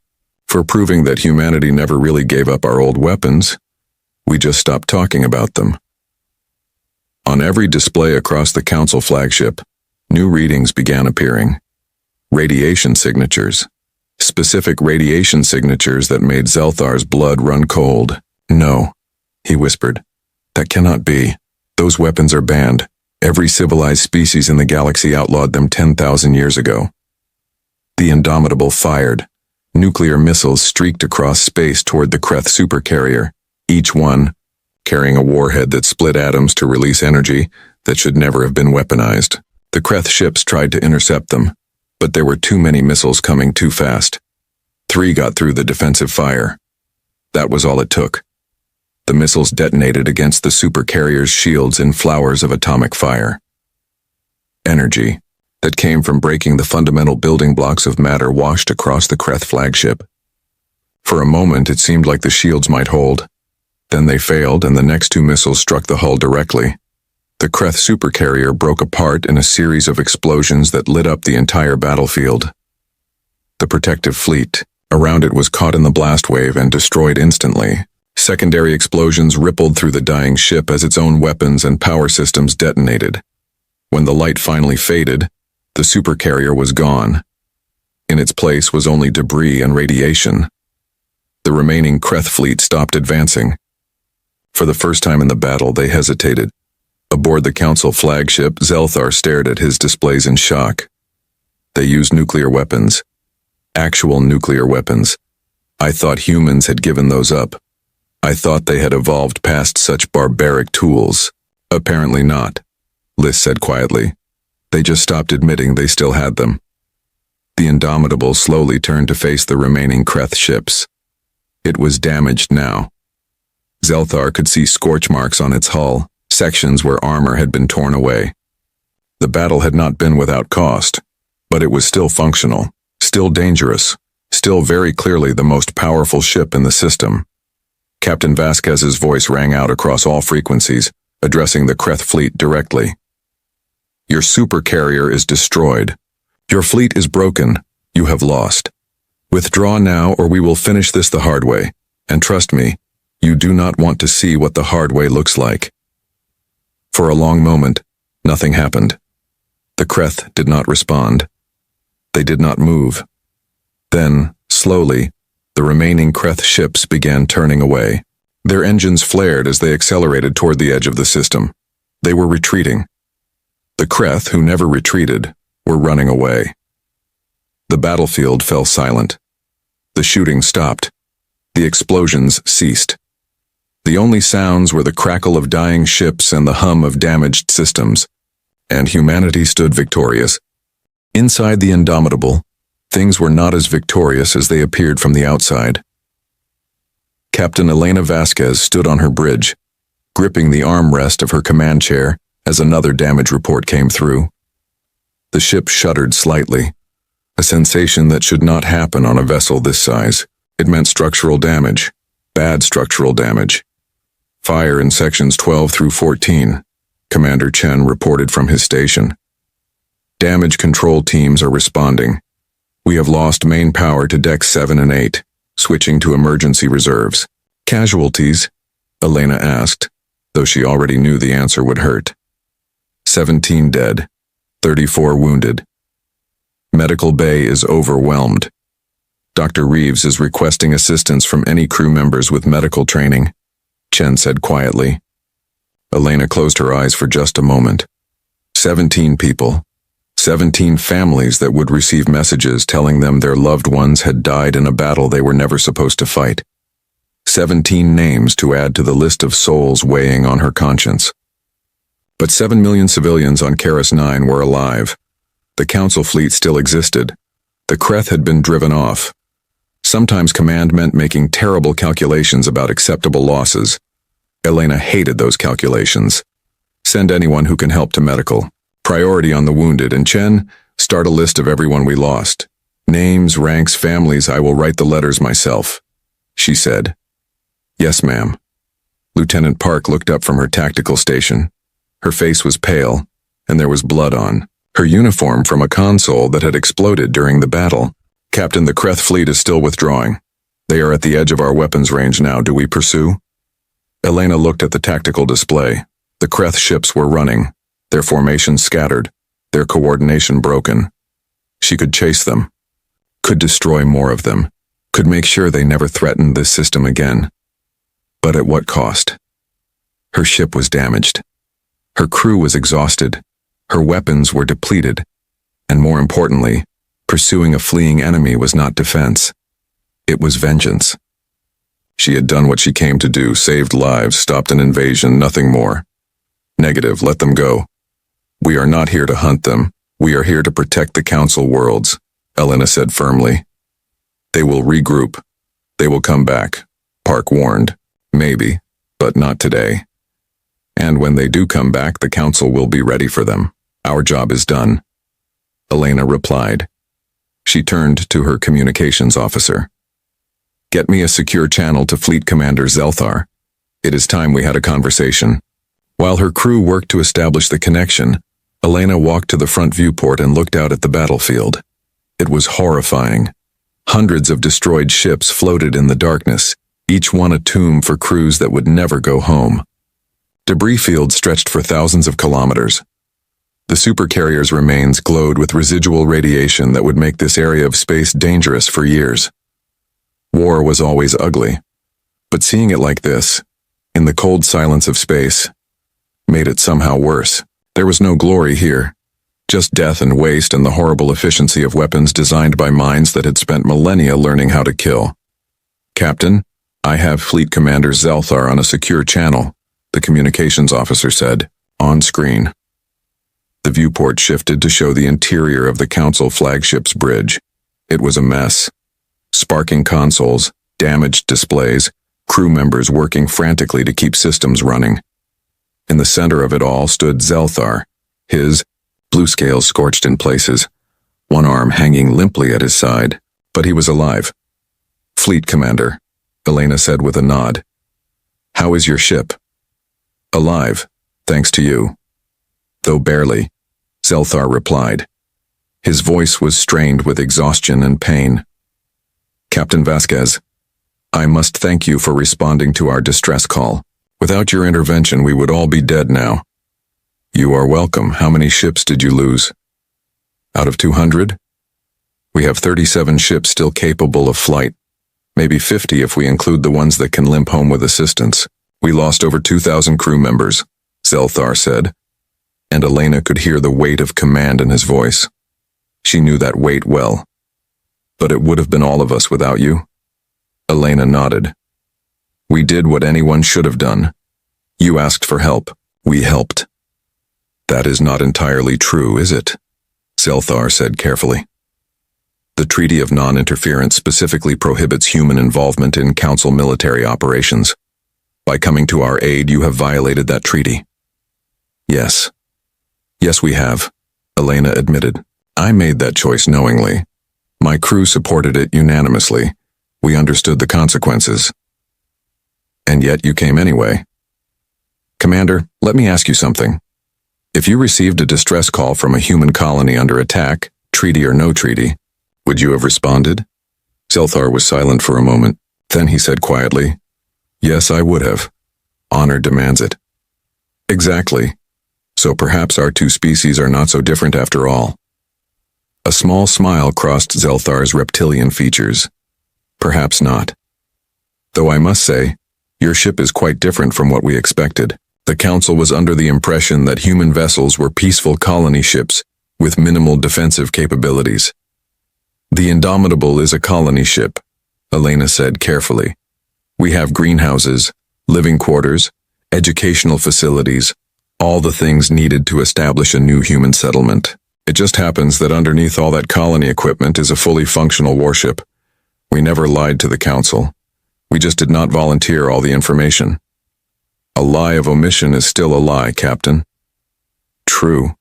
For proving that humanity never really gave up our old weapons. We just stopped talking about them." On every display across the Council flagship, new readings began appearing. Radiation signatures. Specific radiation signatures that made Zelthar's blood run cold. "No," he whispered. "That cannot be. Those weapons are banned. Every civilized species in the galaxy outlawed them 10,000 years ago." The Indomitable fired. Nuclear missiles streaked across space toward the Kreth supercarrier, each one carrying a warhead that split atoms to release energy that should never have been weaponized. The Kreth ships tried to intercept them, but there were too many missiles coming too fast. 3 got through the defensive fire. That was all it took. The missiles detonated against the supercarrier's shields in flowers of atomic fire. Energy that came from breaking the fundamental building blocks of matter washed across the Kreth flagship. For a moment, it seemed like the shields might hold. Then they failed, and the next 2 missiles struck the hull directly. The Kreth supercarrier broke apart in a series of explosions that lit up the entire battlefield. The protective fleet around it was caught in the blast wave and destroyed instantly. Secondary explosions rippled through the dying ship as its own weapons and power systems detonated. When the light finally faded, the supercarrier was gone. In its place was only debris and radiation. The remaining Kreth fleet stopped advancing. For the first time in the battle, they hesitated. Aboard the Council flagship, Zelthar stared at his displays in shock. They used nuclear weapons. Actual nuclear weapons. I thought humans had given those up. I thought they had evolved past such barbaric tools. Apparently not, Liz said quietly. They just stopped admitting they still had them. The Indomitable slowly turned to face the remaining Kreth ships. It was damaged now. Zelthar could see scorch marks on its hull, sections where armor had been torn away. The battle had not been without cost, but it was still functional, still dangerous, still very clearly the most powerful ship in the system. Captain Vasquez's voice rang out across all frequencies, addressing the Kreth fleet directly. Your supercarrier is destroyed. Your fleet is broken. You have lost. Withdraw now or we will finish this the hard way, and trust me, you do not want to see what the hard way looks like. For a long moment, nothing happened. The Kreth did not respond. They did not move. Then, slowly, the remaining Kreth ships began turning away. Their engines flared as they accelerated toward the edge of the system. They were retreating. The Kreth, who never retreated, were running away. The battlefield fell silent. The shooting stopped. The explosions ceased. The only sounds were the crackle of dying ships and the hum of damaged systems. And humanity stood victorious. Inside the Indomitable, things were not as victorious as they appeared from the outside. Captain Elena Vasquez stood on her bridge, gripping the armrest of her command chair as another damage report came through. The ship shuddered slightly, a sensation that should not happen on a vessel this size. It meant structural damage, bad structural damage. Fire in sections 12 through 14, Commander Chen reported from his station. Damage control teams are responding. We have lost main power to decks 7 and 8, switching to emergency reserves. Casualties? Elena asked, though she already knew the answer would hurt. 17 dead, 34 wounded. Medical bay is overwhelmed. Dr. Reeves is requesting assistance from any crew members with medical training, Chen said quietly. Elena closed her eyes for just a moment. 17 people. 17 families that would receive messages telling them their loved ones had died in a battle they were never supposed to fight. 17 names to add to the list of souls weighing on her conscience. But 7 million civilians on Karis 9 were alive. The Council fleet still existed. The Kreth had been driven off. Sometimes command meant making terrible calculations about acceptable losses. Elena hated those calculations. Send anyone who can help to medical. Priority on the wounded, and Chen, start a list of everyone we lost. Names, ranks, families, I will write the letters myself, she said. Yes, ma'am. Lieutenant Park looked up from her tactical station. Her face was pale, and there was blood on her uniform from a console that had exploded during the battle. Captain, the Kreth fleet is still withdrawing. They are at the edge of our weapons range now. Do we pursue? Elena looked at the tactical display. The Kreth ships were running, their formations scattered, their coordination broken. She could chase them, could destroy more of them, could make sure they never threatened this system again. But at what cost? Her ship was damaged. Her crew was exhausted. Her weapons were depleted. And more importantly, pursuing a fleeing enemy was not defense. It was vengeance. She had done what she came to do, saved lives, stopped an invasion, nothing more. Negative, let them go. We are not here to hunt them. We are here to protect the Council worlds, Elena said firmly. They will regroup. They will come back, Park warned. Maybe, but not today. And when they do come back, the Council will be ready for them. Our job is done. Elena replied. She turned to her communications officer. Get me a secure channel to Fleet Commander Zelthar. It is time we had a conversation. While her crew worked to establish the connection, Elena walked to the front viewport and looked out at the battlefield. It was horrifying. Hundreds of destroyed ships floated in the darkness, each one a tomb for crews that would never go home. Debris fields stretched for thousands of kilometers. The supercarrier's remains glowed with residual radiation that would make this area of space dangerous for years. War was always ugly, but seeing it like this, in the cold silence of space, made it somehow worse. There was no glory here, just death and waste and the horrible efficiency of weapons designed by minds that had spent millennia learning how to kill. Captain, I have Fleet Commander Zelthar on a secure channel, the communications officer said, on screen. The viewport shifted to show the interior of the Council flagship's bridge. It was a mess. Sparking consoles, damaged displays, crew members working frantically to keep systems running. In the center of it all stood Zelthar, his blue scales scorched in places, one arm hanging limply at his side. But he was alive. Fleet Commander, Elena said with a nod. How is your ship? Alive, thanks to you. Though barely, Zelthar replied. His voice was strained with exhaustion and pain. Captain Vasquez, I must thank you for responding to our distress call. Without your intervention, we would all be dead now. You are welcome. How many ships did you lose? Out of 200? We have 37 ships still capable of flight. Maybe 50 if we include the ones that can limp home with assistance. We lost over 2,000 crew members, Zelthar said, and Elena could hear the weight of command in his voice. She knew that weight well. But it would have been all of us without you. Elena nodded. We did what anyone should have done. You asked for help. We helped. That is not entirely true, is it? Zelthar said carefully. The Treaty of Non-Interference specifically prohibits human involvement in Council military operations. By coming to our aid, you have violated that treaty. Yes. Yes, we have, Elena admitted. I made that choice knowingly. My crew supported it unanimously. We understood the consequences. And yet you came anyway. Commander, let me ask you something. If you received a distress call from a human colony under attack, treaty or no treaty, would you have responded? Zelthar was silent for a moment. Then he said quietly, Yes, I would have. Honor demands it. Exactly. So perhaps our two species are not so different after all. A small smile crossed Zelthar's reptilian features. Perhaps not. Though I must say, your ship is quite different from what we expected. The Council was under the impression that human vessels were peaceful colony ships with minimal defensive capabilities. The Indomitable is a colony ship, Elena said carefully. We have greenhouses, living quarters, educational facilities, all the things needed to establish a new human settlement. It just happens that underneath all that colony equipment is a fully functional warship. We never lied to the Council. We just did not volunteer all the information. A lie of omission is still a lie, Captain. True.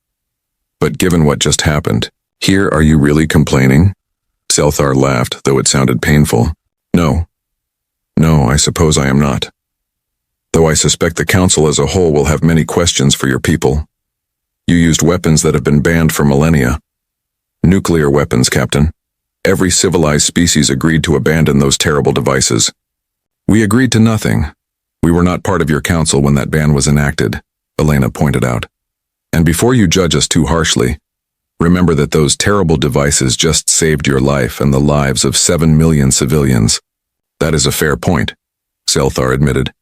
But given what just happened, here are you really complaining? Zelthar laughed, though it sounded painful. No. No, I suppose I am not. Though I suspect the Council as a whole will have many questions for your people. You used weapons that have been banned for millennia. Nuclear weapons, Captain. Every civilized species agreed to abandon those terrible devices. We agreed to nothing. We were not part of your council when that ban was enacted, Elena pointed out. And before you judge us too harshly, remember that those terrible devices just saved your life and the lives of 7 million civilians. That is a fair point, Zelthar admitted.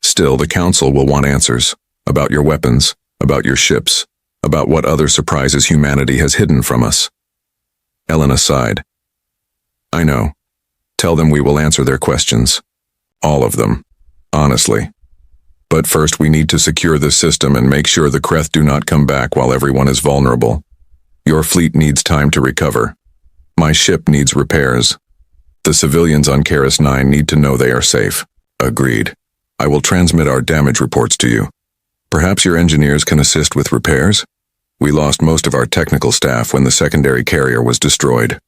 Still, the council will want answers about your weapons, about your ships, about what other surprises humanity has hidden from us. Elena sighed. I know. Tell them we will answer their questions. All of them. Honestly. But first we need to secure the system and make sure the Kreth do not come back while everyone is vulnerable. Your fleet needs time to recover. My ship needs repairs. The civilians on Karis 9 need to know they are safe. Agreed. I will transmit our damage reports to you. Perhaps your engineers can assist with repairs? We lost most of our technical staff when the secondary carrier was destroyed.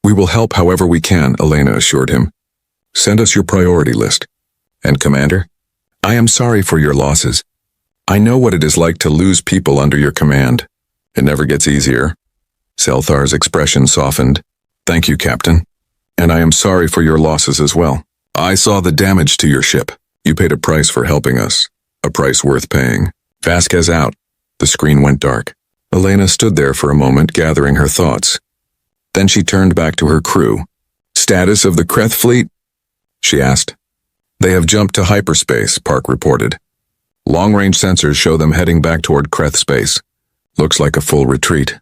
We will help however we can, Elena assured him. Send us your priority list. And Commander, I am sorry for your losses. I know what it is like to lose people under your command. It never gets easier. Zelthar's expression softened. Thank you, Captain. And I am sorry for your losses as well. I saw the damage to your ship. You paid a price for helping us. A price worth paying. Vasquez out. The screen went dark. Elena stood there for a moment, gathering her thoughts. Then she turned back to her crew. Status of the Kreth fleet? She asked. They have jumped to hyperspace, Park reported. Long-range sensors show them heading back toward Kreth space. Looks like a full retreat.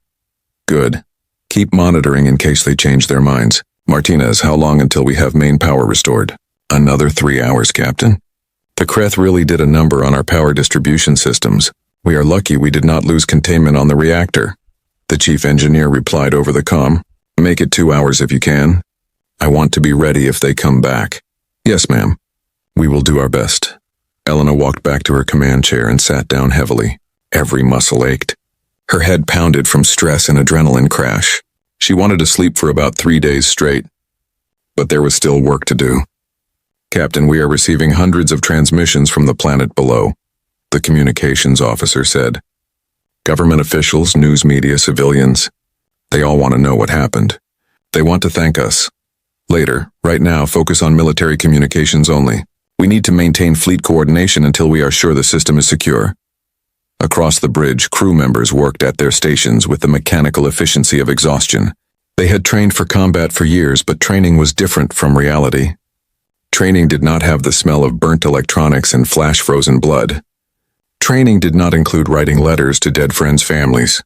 Good. Keep monitoring in case they change their minds. Martinez, how long until we have main power restored? Another 3 hours, Captain. The Kreth really did a number on our power distribution systems. We are lucky we did not lose containment on the reactor. The chief engineer replied over the comm. Make it 2 hours if you can. I want to be ready if they come back. Yes, ma'am. We will do our best. Elena walked back to her command chair and sat down heavily. Every muscle ached. Her head pounded from stress and adrenaline crash. She wanted to sleep for about 3 days straight. But there was still work to do. "Captain, we are receiving hundreds of transmissions from the planet below," the communications officer said. "Government officials, news media, civilians. They all want to know what happened. They want to thank us. Later, right now, focus on military communications only. We need to maintain fleet coordination until we are sure the system is secure." Across the bridge, crew members worked at their stations with the mechanical efficiency of exhaustion. They had trained for combat for years, but training was different from reality. Training did not have the smell of burnt electronics and flash-frozen blood. Training did not include writing letters to dead friends' families.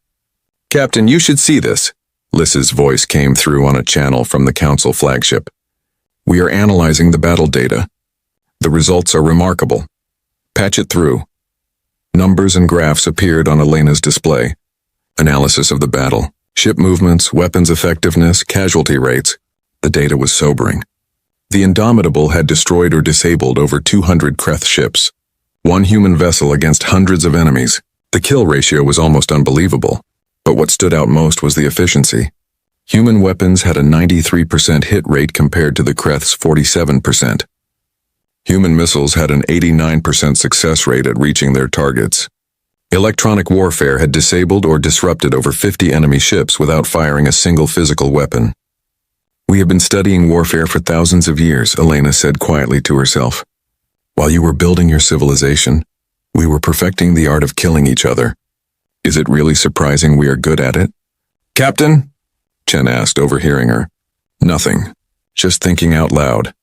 "Captain, you should see this." Liss's voice came through on a channel from the Council flagship. "We are analyzing the battle data. The results are remarkable. Patch it through." Numbers and graphs appeared on Elena's display. Analysis of the battle, ship movements, weapons effectiveness, casualty rates. The data was sobering. The Indomitable had destroyed or disabled over 200 Kreth ships. One human vessel against hundreds of enemies. The kill ratio was almost unbelievable. But what stood out most was the efficiency. Human weapons had a 93% hit rate compared to the Kreth's 47%. Human missiles had an 89% success rate at reaching their targets. Electronic warfare had disabled or disrupted over 50 enemy ships without firing a single physical weapon. "We have been studying warfare for thousands of years," Elena said quietly to herself. "While you were building your civilization, we were perfecting the art of killing each other. Is it really surprising we are good at it?" "Captain?" Chen asked, overhearing her. "Nothing. Just thinking out loud."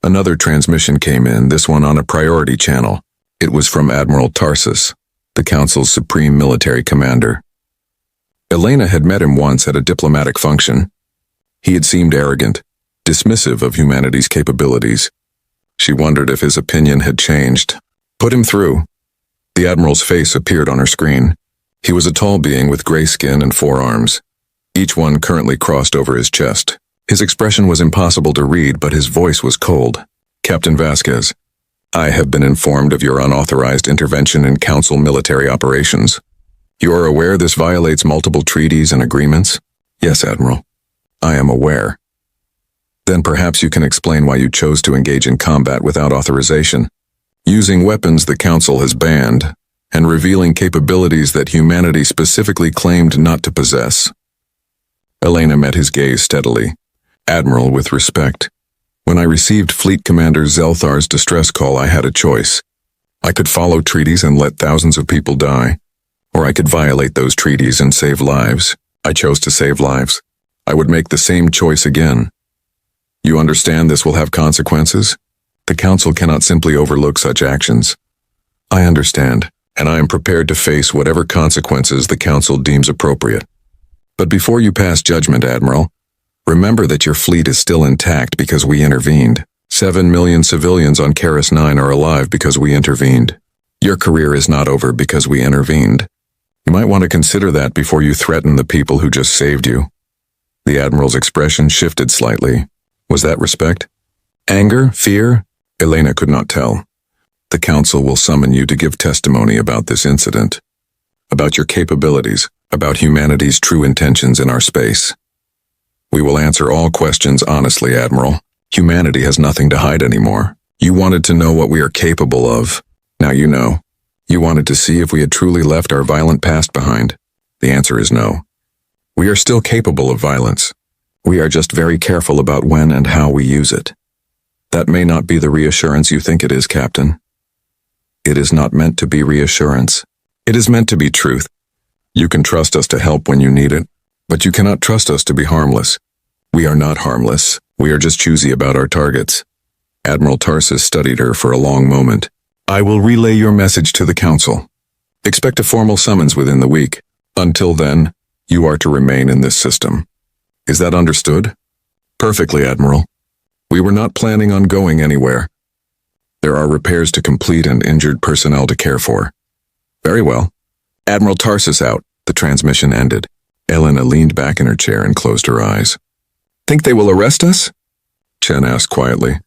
Another transmission came in, this one on a priority channel. It was from Admiral Tarsus, the Council's supreme military commander. Elena had met him once at a diplomatic function. He had seemed arrogant, dismissive of humanity's capabilities. She wondered if his opinion had changed. "Put him through." The Admiral's face appeared on her screen. He was a tall being with gray skin and 4 arms, each one currently crossed over his chest. His expression was impossible to read, but his voice was cold. "Captain Vasquez, I have been informed of your unauthorized intervention in Council military operations. You are aware this violates multiple treaties and agreements?" "Yes, Admiral. I am aware." "Then perhaps you can explain why you chose to engage in combat without authorization, using weapons the Council has banned, and revealing capabilities that humanity specifically claimed not to possess." Elena met his gaze steadily. "Admiral, with respect, when I received Fleet Commander Zelthar's distress call, I had a choice. I could follow treaties and let thousands of people die, or I could violate those treaties and save lives. I chose to save lives. I would make the same choice again. You understand this will have consequences? The Council cannot simply overlook such actions." "I understand, and I am prepared to face whatever consequences the Council deems appropriate. But before you pass judgment, Admiral, remember that your fleet is still intact because we intervened. 7 million civilians on Karis 9 are alive because we intervened. Your career is not over because we intervened. You might want to consider that before you threaten the people who just saved you." The Admiral's expression shifted slightly. Was that respect? Anger? Fear? Elena could not tell. "The Council will summon you to give testimony about this incident, about your capabilities, about humanity's true intentions in our space. We will answer all questions honestly, Admiral. Humanity has nothing to hide anymore. You wanted to know what we are capable of. Now you know. You wanted to see if we had truly left our violent past behind. The answer is no. We are still capable of violence. We are just very careful about when and how we use it. That may not be the reassurance you think it is, Captain. It is not meant to be reassurance. It is meant to be truth. You can trust us to help when you need it, but you cannot trust us to be harmless. We are not harmless. We are just choosy about our targets." Admiral Tarsus studied her for a long moment. "I will relay your message to the Council. Expect a formal summons within the week. Until then, you are to remain in this system. Is that understood?" "Perfectly, Admiral. We were not planning on going anywhere. There are repairs to complete and injured personnel to care for." "Very well. Admiral Tarsus out." The transmission ended. Elena leaned back in her chair and closed her eyes. "Think they will arrest us?" Chen asked quietly.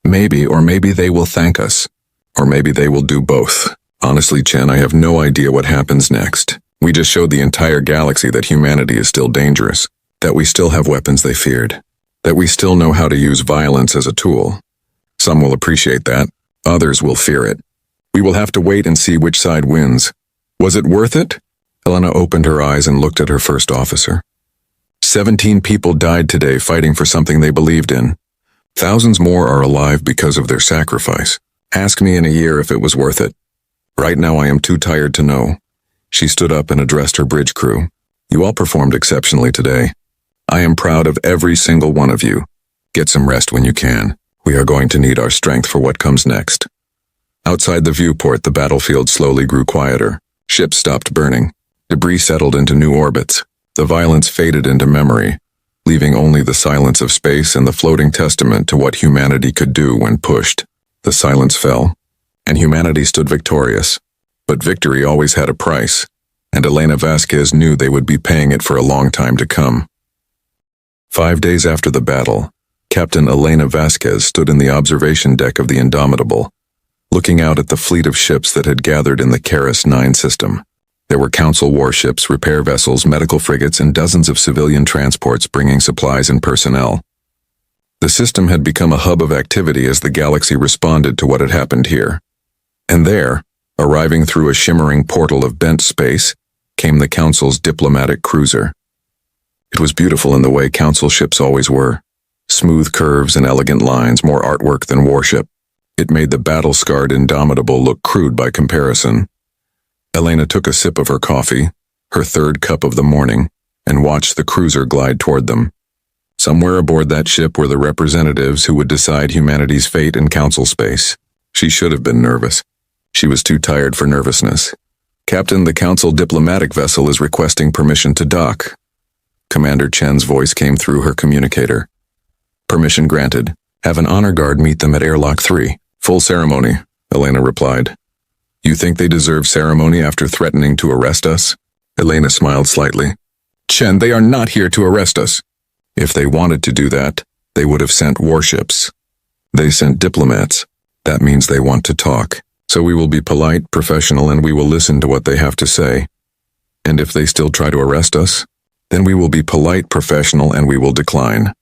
"Maybe, or maybe they will thank us. Or maybe they will do both. Honestly, Chen, I have no idea what happens next. We just showed the entire galaxy that humanity is still dangerous. That we still have weapons they feared. That we still know how to use violence as a tool. Some will appreciate that, others will fear it. We will have to wait and see which side wins. Was it worth it? Helena opened her eyes and looked at her first officer. 17 people died today fighting for something they believed in. Thousands more are alive because of their sacrifice. Ask me in a year if it was worth it. Right now I am too tired to know. She stood up and addressed her bridge crew. You all performed exceptionally today. I am proud of every single one of you. Get some rest when you can. We are going to need our strength for what comes next. Outside the viewport, the battlefield slowly grew quieter. Ships stopped burning. Debris settled into new orbits. The violence faded into memory, leaving only the silence of space and the floating testament to what humanity could do when pushed. The silence fell, and humanity stood victorious. But victory always had a price, and Elena Vasquez knew they would be paying it for a long time to come. 5 days after the battle, Captain Elena Vasquez stood in the observation deck of the Indomitable, looking out at the fleet of ships that had gathered in the Keras 9 system. There were council warships, repair vessels, medical frigates, and dozens of civilian transports bringing supplies and personnel. The system had become a hub of activity as the galaxy responded to what had happened here. And there, arriving through a shimmering portal of bent space, came the Council's diplomatic cruiser. It was beautiful in the way Council ships always were. Smooth curves and elegant lines, more artwork than warship. It made the battle-scarred Indomitable look crude by comparison. Elena took a sip of her coffee, her third cup of the morning, and watched the cruiser glide toward them. Somewhere aboard that ship were the representatives who would decide humanity's fate in Council space. She should have been nervous. She was too tired for nervousness. Captain, the Council diplomatic vessel is requesting permission to dock. Commander Chen's voice came through her communicator. Permission granted. Have an honor guard meet them at airlock 3. Full ceremony, Elena replied. You think they deserve ceremony after threatening to arrest us? Elena smiled slightly. Chen, they are not here to arrest us. If they wanted to do that, they would have sent warships. They sent diplomats. That means they want to talk. So we will be polite, professional, and we will listen to what they have to say. And if they still try to arrest us, then we will be polite, professional, and we will decline.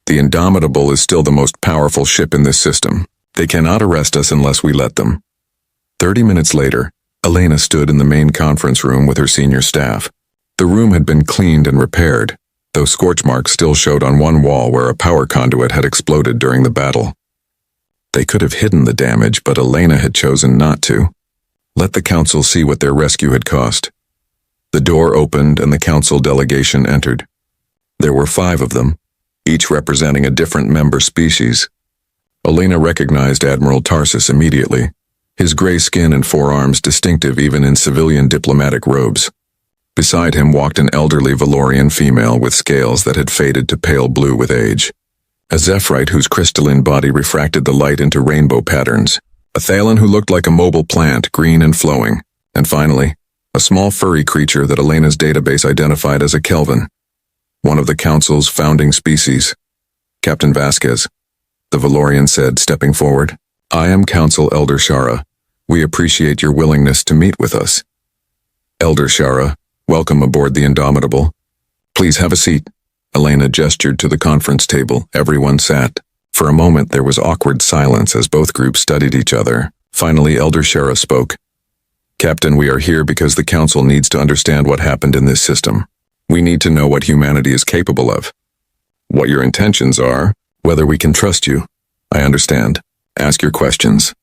The Indomitable is still the most powerful ship in this system. They cannot arrest us unless we let them. 30 minutes later, Elena stood in the main conference room with her senior staff. The room had been cleaned and repaired, though scorch marks still showed on one wall where a power conduit had exploded during the battle. They could have hidden the damage, but Elena had chosen not to. Let the Council see what their rescue had cost. The door opened and the Council delegation entered. There were 5 of them, each representing a different member species. Elena recognized Admiral Tarsus immediately, his gray skin and forearms distinctive even in civilian diplomatic robes. Beside him walked an elderly Valorian female with scales that had faded to pale blue with age. A Zephyrite whose crystalline body refracted the light into rainbow patterns. A Thalen who looked like a mobile plant, green and flowing. And finally, a small furry creature that Elena's database identified as a Kelvin, one of the Council's founding species. Captain Vasquez, the Valorian said, stepping forward. I am Council Elder Shara. We appreciate your willingness to meet with us. Elder Shara, welcome aboard the Indomitable. Please have a seat. Elena gestured to the conference table. Everyone sat. For a moment there was awkward silence as both groups studied each other. Finally, Elder Shara spoke. Captain, we are here because the Council needs to understand what happened in this system. We need to know what humanity is capable of. What your intentions are, whether we can trust you. I understand. Ask your questions.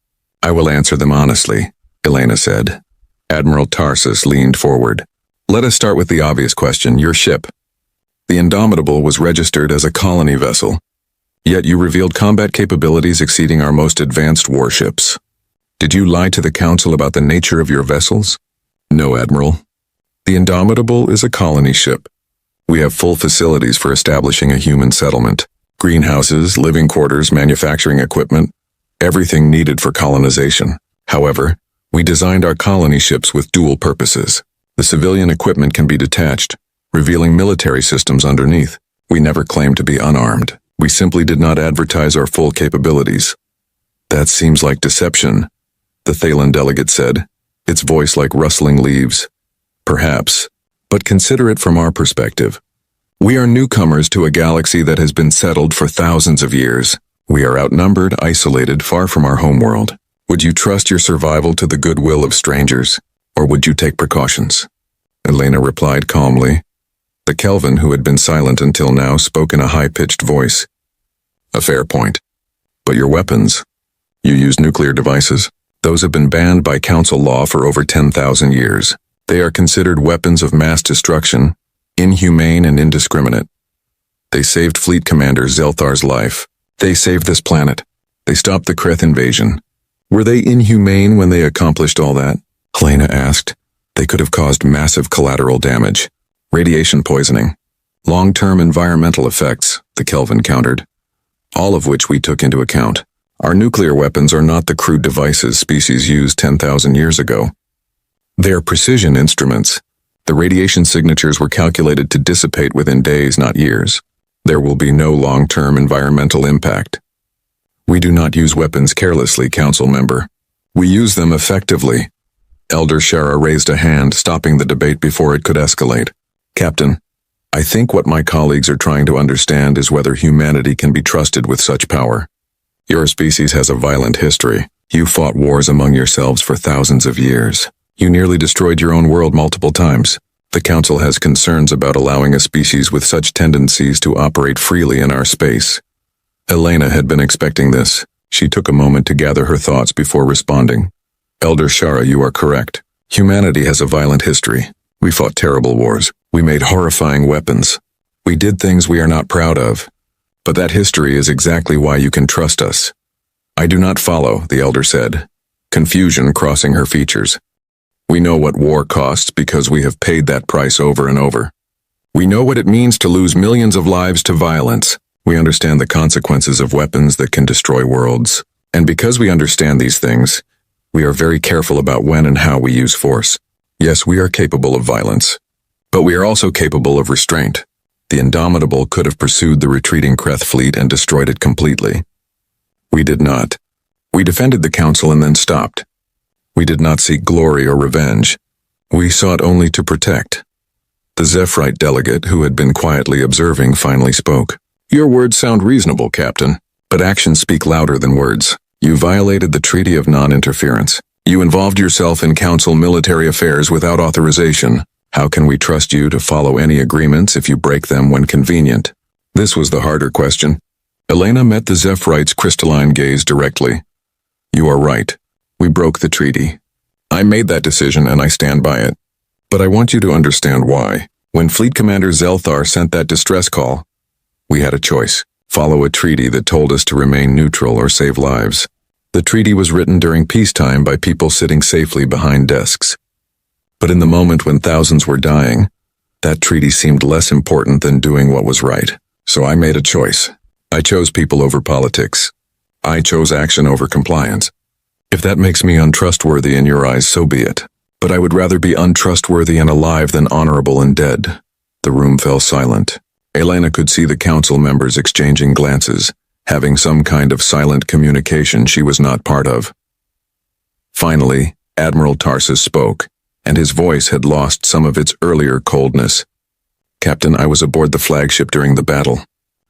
I will answer them honestly, Elena said. Admiral Tarsus leaned forward. Let us start with the obvious question, your ship. The Indomitable was registered as a colony vessel, yet you revealed combat capabilities exceeding our most advanced warships. Did you lie to the Council about the nature of your vessels? No, Admiral. The Indomitable is a colony ship. We have full facilities for establishing a human settlement. Greenhouses, living quarters, manufacturing equipment, everything needed for colonization. However, we designed our colony ships with dual purposes. The civilian equipment can be detached, revealing military systems underneath. We never claimed to be unarmed. We simply did not advertise our full capabilities. That seems like deception, the Thalen delegate said, its voice like rustling leaves. Perhaps, but consider it from our perspective. We are newcomers to a galaxy that has been settled for thousands of years. We are outnumbered, isolated, far from our homeworld. Would you trust your survival to the goodwill of strangers, or would you take precautions? Elena replied calmly. The Kelvin, who had been silent until now, spoke in a high-pitched voice. A fair point. But your weapons? You use nuclear devices? Those have been banned by council law for over 10,000 years. They are considered weapons of mass destruction, inhumane and indiscriminate. They saved Fleet Commander Zelthar's life. They saved this planet. They stopped the Kreth invasion. Were they inhumane when they accomplished all that? Helena asked. They could have caused massive collateral damage. Radiation poisoning. Long-term environmental effects, the Kelvin countered. All of which we took into account. Our nuclear weapons are not the crude devices species used 10,000 years ago. They are precision instruments. The radiation signatures were calculated to dissipate within days, not years. There will be no long-term environmental impact. We do not use weapons carelessly, Council member. We use them effectively. Elder Shara raised a hand, stopping the debate before it could escalate. Captain, I think what my colleagues are trying to understand is whether humanity can be trusted with such power. Your species has a violent history. You fought wars among yourselves for thousands of years. You nearly destroyed your own world multiple times. The Council has concerns about allowing a species with such tendencies to operate freely in our space. Elena had been expecting this. She took a moment to gather her thoughts before responding. Elder Shara, you are correct. Humanity has a violent history. We fought terrible wars. We made horrifying weapons. We did things we are not proud of. But that history is exactly why you can trust us. I do not follow, the Elder said, confusion crossing her features. We know what war costs because we have paid that price over and over. We know what it means to lose millions of lives to violence. We understand the consequences of weapons that can destroy worlds. And because we understand these things, we are very careful about when and how we use force. Yes, we are capable of violence. But we are also capable of restraint. The Indomitable could have pursued the retreating Kreth fleet and destroyed it completely. We did not. We defended the Council and then stopped. We did not seek glory or revenge. We sought only to protect. The Zephyrite delegate, who had been quietly observing, finally spoke. Your words sound reasonable, Captain, but actions speak louder than words. You violated the Treaty of Non-Interference. You involved yourself in Council military affairs without authorization. How can we trust you to follow any agreements if you break them when convenient? This was the harder question. Elena met the Zephyrite's crystalline gaze directly. You are right. We broke the treaty. I made that decision and I stand by it. But I want you to understand why. When Fleet Commander Zelthar sent that distress call, we had a choice. Follow a treaty that told us to remain neutral or save lives. The treaty was written during peacetime by people sitting safely behind desks. But in the moment when thousands were dying, that treaty seemed less important than doing what was right. So I made a choice. I chose people over politics. I chose action over compliance. If that makes me untrustworthy in your eyes, so be it. But I would rather be untrustworthy and alive than honorable and dead. The room fell silent. Elena could see the Council members exchanging glances, having some kind of silent communication she was not part of. Finally, Admiral Tarsus spoke, and his voice had lost some of its earlier coldness. Captain, I was aboard the flagship during the battle.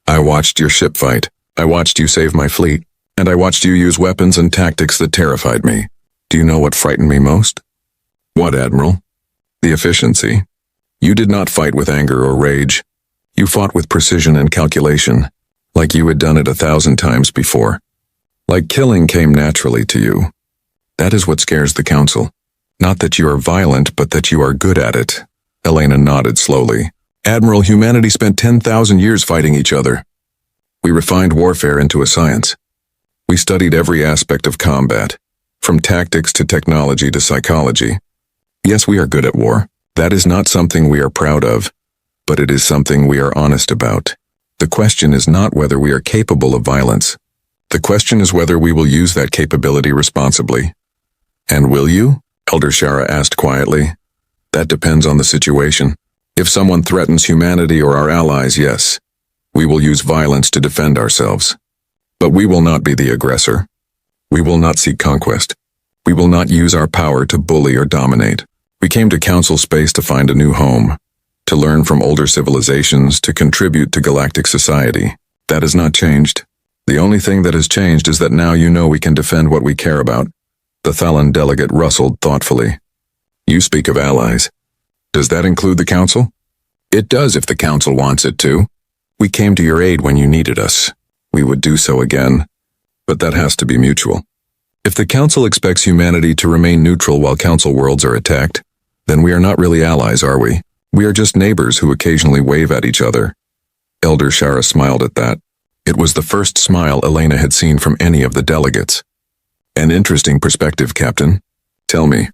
I watched your ship fight. I watched you save my fleet. And I watched you use weapons and tactics that terrified me. Do you know what frightened me most? What, Admiral? The efficiency. You did not fight with anger or rage. You fought with precision and calculation, like you had done it 1,000 times before. Like killing came naturally to you. That is what scares the Council. Not that you are violent, but that you are good at it. Elena nodded slowly. Admiral, humanity spent 10,000 years fighting each other. We refined warfare into a science. We studied every aspect of combat, from tactics to technology to psychology. Yes, we are good at war. That is not something we are proud of, but it is something we are honest about. The question is not whether we are capable of violence. The question is whether we will use that capability responsibly. And will you? Elder Shara asked quietly. That depends on the situation. If someone threatens humanity or our allies, yes, we will use violence to defend ourselves. But we will not be the aggressor. We will not seek conquest. We will not use our power to bully or dominate. We came to Council space to find a new home. to learn from older civilizations, to contribute to galactic society. That has not changed. The only thing that has changed is that now you know we can defend what we care about. The Thalan delegate rustled thoughtfully. You speak of allies. Does that include the Council? It does if the Council wants it to. We came to your aid when you needed us. We would do so again. But that has to be mutual. If the Council expects humanity to remain neutral while Council worlds are attacked, then we are not really allies, are we? We are just neighbors who occasionally wave at each other. Elder Shara smiled at that. It was the first smile Elena had seen from any of the delegates. An interesting perspective, Captain. Tell me,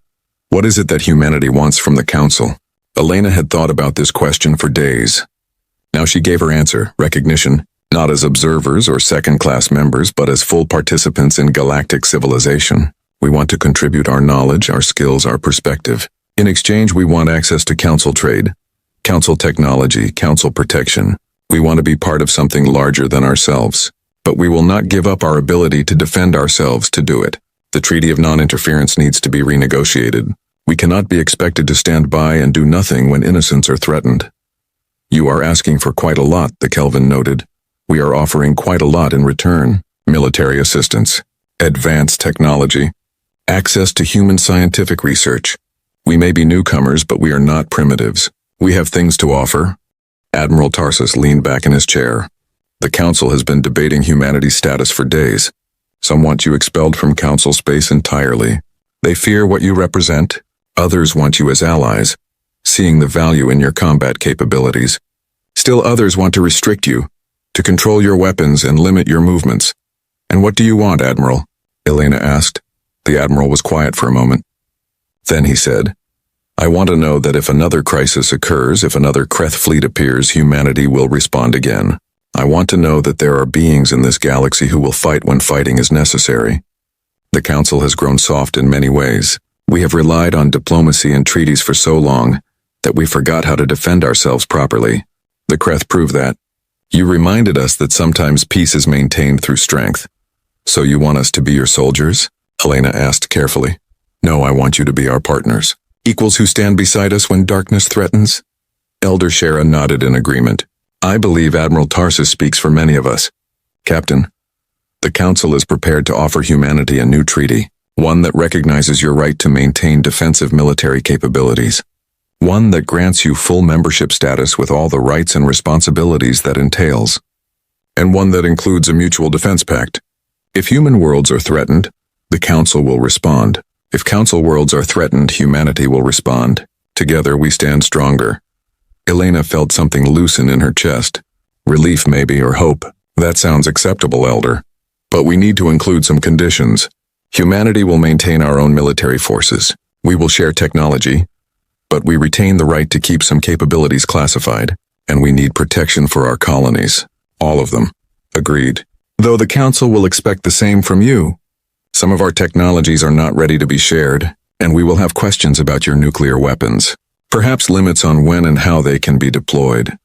what is it that humanity wants from the Council? Elena had thought about this question for days. Now she gave her answer, recognition, not as observers or second-class members, but as full participants in galactic civilization. We want to contribute our knowledge, our skills, our perspective. In exchange, we want access to Council trade, Council technology, Council protection. We want to be part of something larger than ourselves. But we will not give up our ability to defend ourselves to do it. The Treaty of Non-Interference needs to be renegotiated. We cannot be expected to stand by and do nothing when innocents are threatened. You are asking for quite a lot, the Kelvin noted. We are offering quite a lot in return. Military assistance, advanced technology, access to human scientific research. We may be newcomers, but we are not primitives. We have things to offer. Admiral Tarsus leaned back in his chair. The Council has been debating humanity's status for days. Some want you expelled from Council space entirely. They fear what you represent. Others want you as allies, seeing the value in your combat capabilities. Still others want to restrict you, to control your weapons and limit your movements. And what do you want, Admiral? Elena asked. The Admiral was quiet for a moment. Then he said, I want to know that if another crisis occurs, if another Kreth fleet appears, humanity will respond again. I want to know that there are beings in this galaxy who will fight when fighting is necessary. The Council has grown soft in many ways. We have relied on diplomacy and treaties for so long that we forgot how to defend ourselves properly. The Kreth proved that. You reminded us that sometimes peace is maintained through strength. So you want us to be your soldiers? Elena asked carefully. No, I want you to be our partners. Equals who stand beside us when darkness threatens? Elder Shara nodded in agreement. I believe Admiral Tarsus speaks for many of us. Captain, the Council is prepared to offer humanity a new treaty, one that recognizes your right to maintain defensive military capabilities, one that grants you full membership status with all the rights and responsibilities that entails, and one that includes a mutual defense pact. If human worlds are threatened, the Council will respond. If Council worlds are threatened, humanity will respond. Together we stand stronger. Elena felt something loosen in her chest. Relief maybe, or hope. That sounds acceptable, Elder. But we need to include some conditions. Humanity will maintain our own military forces. We will share technology. But we retain the right to keep some capabilities classified. And we need protection for our colonies. All of them. Agreed. Though the Council will expect the same from you. Some of our technologies are not ready to be shared, and we will have questions about your nuclear weapons. Perhaps limits on when and how they can be deployed.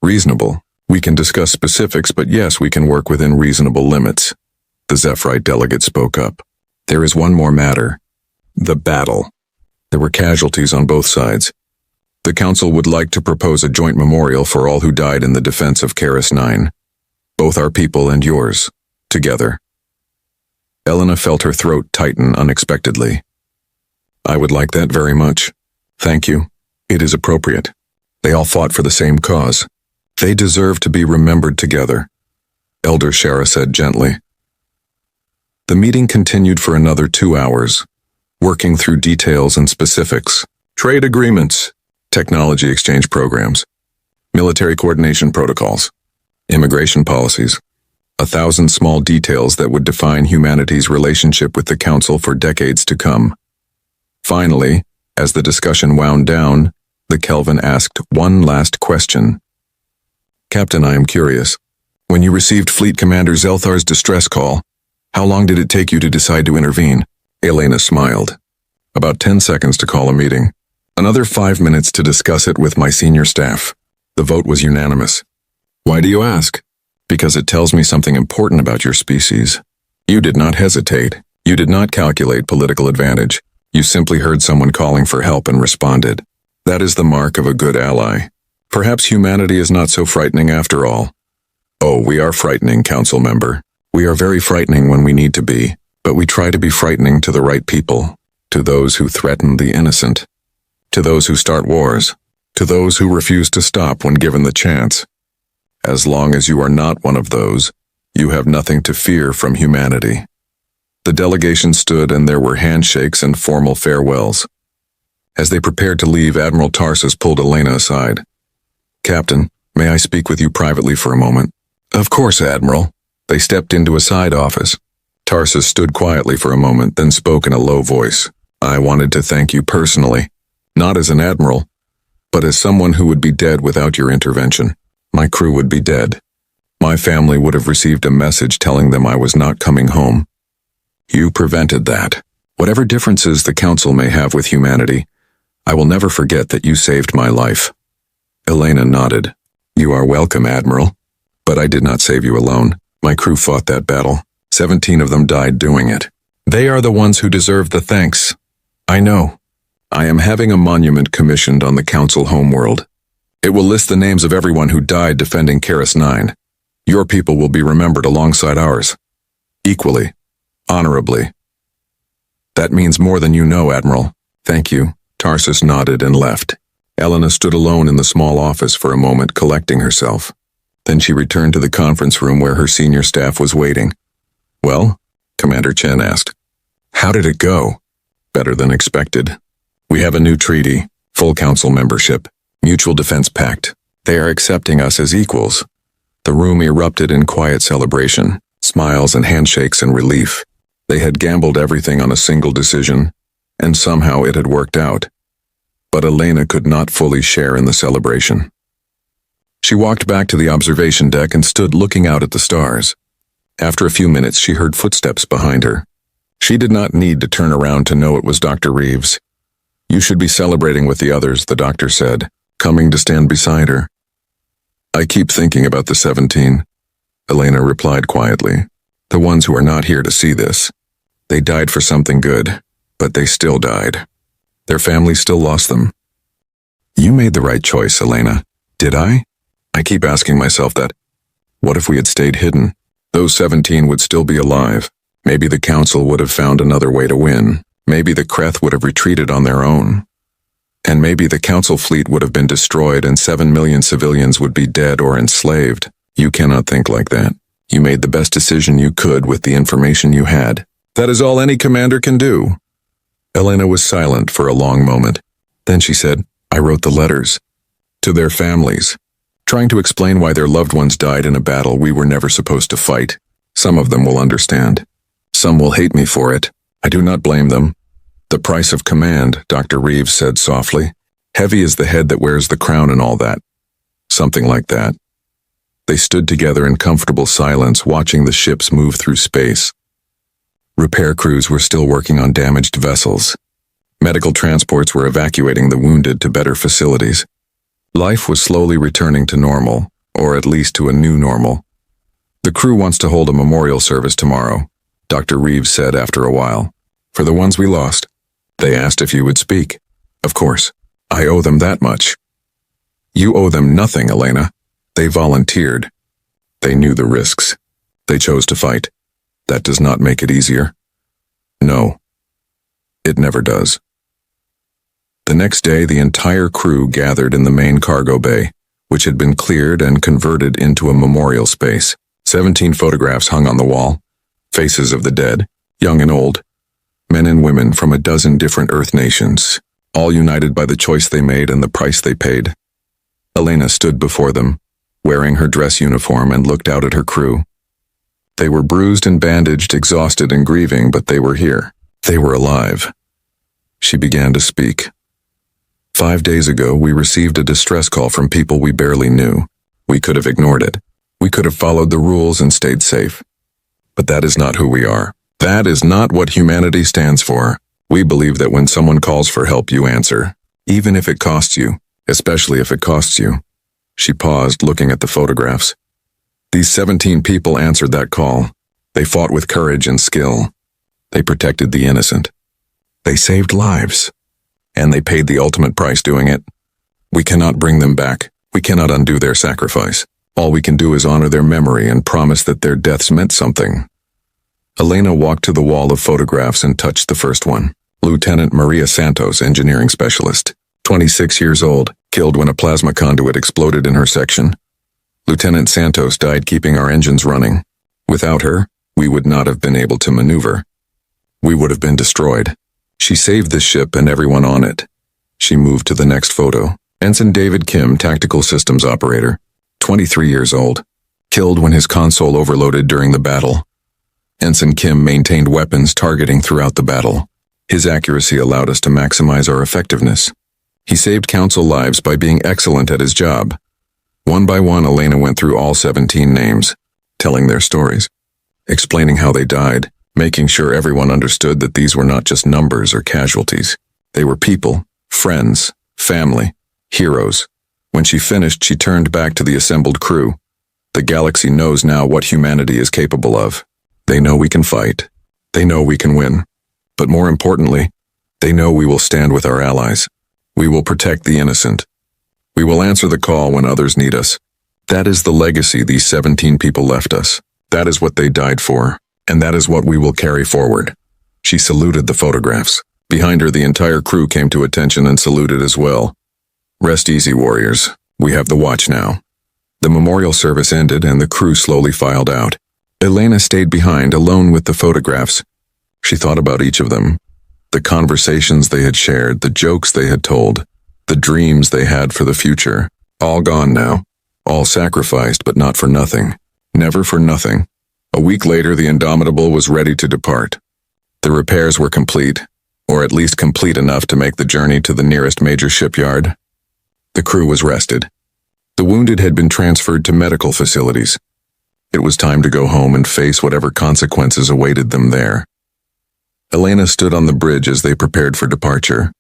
Reasonable. We can discuss specifics, but yes, we can work within reasonable limits. The Zephyrite delegate spoke up. There is one more matter. The battle. There were casualties on both sides. The Council would like to propose a joint memorial for all who died in the defense of Karis 9. Both our people and yours. Together. Elena felt her throat tighten unexpectedly. I would like that very much. Thank you. It is appropriate. They all fought for the same cause. They deserve to be remembered together, Elder Shara said gently. The meeting continued for another 2 hours, working through details and specifics, trade agreements, technology exchange programs, military coordination protocols, immigration policies, 1,000 small details that would define humanity's relationship with the Council for decades to come. Finally, as the discussion wound down, the Kelvin asked one last question. Captain, I am curious. When you received Fleet Commander Zelthar's distress call, how long did it take you to decide to intervene? Elena smiled. About 10 seconds to call a meeting. Another 5 minutes to discuss it with my senior staff. The vote was unanimous. Why do you ask? Because it tells me something important about your species. You did not hesitate. You did not calculate political advantage. You simply heard someone calling for help and responded. That is the mark of a good ally. Perhaps humanity is not so frightening after all. Oh, we are frightening, council member. We are very frightening when we need to be, but we try to be frightening to the right people, to those who threaten the innocent, to those who start wars, to those who refuse to stop when given the chance. As long as you are not one of those, you have nothing to fear from humanity. The delegation stood and there were handshakes and formal farewells. As they prepared to leave, Admiral Tarsus pulled Elena aside. "Captain, may I speak with you privately for a moment?" "Of course, Admiral." They stepped into a side office. Tarsus stood quietly for a moment, then spoke in a low voice. "I wanted to thank you personally, not as an admiral, but as someone who would be dead without your intervention. My crew would be dead. My family would have received a message telling them I was not coming home. You prevented that. Whatever differences the Council may have with humanity, I will never forget that you saved my life." Elena nodded. "You are welcome, Admiral. But I did not save you alone. My crew fought that battle. 17 of them died doing it. They are the ones who deserve the thanks. I know. I am having a monument commissioned on the Council homeworld. It will list the names of everyone who died defending Keras 9. Your people will be remembered alongside ours. Equally. Honorably. That means more than you know, Admiral. Thank you." Tarsus nodded and left. Elena stood alone in the small office for a moment, collecting herself. Then she returned to the conference room where her senior staff was waiting. "Well?" Commander Chen asked. "How did it go?" "Better than expected. We have a new treaty, full Council membership, mutual defense pact. They are accepting us as equals." The room erupted in quiet celebration, smiles and handshakes and relief. They had gambled everything on a single decision, and somehow it had worked out. But Elena could not fully share in the celebration. She walked back to the observation deck and stood looking out at the stars. After a few minutes, she heard footsteps behind her. She did not need to turn around to know it was Dr. Reeves. "You should be celebrating with the others," the doctor said, coming to stand beside her. "I keep thinking about the 17, Elena replied quietly. "The ones who are not here to see this. They died for something good, but they still died. Their families still lost them." "You made the right choice, Elena." "Did I? I keep asking myself that. What if we had stayed hidden? Those 17 would still be alive. Maybe the Council would have found another way to win. Maybe the Kreth would have retreated on their own. And maybe the Council fleet would have been destroyed and 7 million civilians would be dead or enslaved. You cannot think like that. You made the best decision you could with the information you had. That is all any commander can do." Elena was silent for a long moment. Then she said, "I wrote the letters. To their families. Trying to explain why their loved ones died in a battle we were never supposed to fight. Some of them will understand. Some will hate me for it. I do not blame them. The price of command," Dr. Reeves said softly. "Heavy is the head that wears the crown and all that." Something like that. They stood together in comfortable silence, watching the ships move through space. Repair crews were still working on damaged vessels. Medical transports were evacuating the wounded to better facilities. Life was slowly returning to normal, or at least to a new normal. "The crew wants to hold a memorial service tomorrow," Dr. Reeves said after a while. "For the ones we lost. They asked if you would speak. Of course, I owe them that much." "You owe them nothing, Elena. They volunteered. They knew the risks. They chose to fight. That does not make it easier." "No. It never does." The next day, the entire crew gathered in the main cargo bay, which had been cleared and converted into a memorial space. 17 photographs hung on the wall. Faces of the dead, young and old. Men and women from a dozen different Earth nations, all united by the choice they made and the price they paid. Elena stood before them, wearing her dress uniform, and looked out at her crew. They were bruised and bandaged, exhausted and grieving, but they were here. They were alive. She began to speak. 5 days ago, we received a distress call from people we barely knew. We could have ignored it. We could have followed the rules and stayed safe. But that is not who we are. That is not what humanity stands for. We believe that when someone calls for help, you answer, even if it costs you, especially if it costs you. She paused, looking at the photographs. These 17 people answered that call. They fought with courage and skill. They protected the innocent. They saved lives. And they paid the ultimate price doing it. We cannot bring them back. We cannot undo their sacrifice. All we can do is honor their memory and promise that their deaths meant something. Elena walked to the wall of photographs and touched the first one. Lieutenant Maria Santos, engineering specialist, 26 years old, killed when a plasma conduit exploded in her section. Lieutenant Santos died keeping our engines running. Without her, we would not have been able to maneuver. We would have been destroyed. She saved the ship and everyone on it. She moved to the next photo. Ensign David Kim, tactical systems operator, 23 years old, killed when his console overloaded during the battle. Ensign Kim maintained weapons targeting throughout the battle. His accuracy allowed us to maximize our effectiveness. He saved council lives by being excellent at his job. One by one, Elena went through all 17 names, telling their stories, explaining how they died, making sure everyone understood that these were not just numbers or casualties. They were people, friends, family, heroes. When she finished, she turned back to the assembled crew. The galaxy knows now what humanity is capable of. They know we can fight. They know we can win. But more importantly, they know we will stand with our allies. We will protect the innocent. We will answer the call when others need us. That is the legacy these 17 people left us. That is what they died for, and that is what we will carry forward. She saluted the photographs. Behind her, the entire crew came to attention and saluted as well. Rest easy, warriors. We have the watch now. The memorial service ended and the crew slowly filed out. Elena stayed behind, alone with the photographs. She thought about each of them. The conversations they had shared, the jokes they had told, the dreams they had for the future. All gone now. All sacrificed, but not for nothing. Never for nothing. A week later, the Indomitable was ready to depart. The repairs were complete, or at least complete enough to make the journey to the nearest major shipyard. The crew was rested. The wounded had been transferred to medical facilities. It was time to go home and face whatever consequences awaited them there. Elena stood on the bridge as they prepared for departure.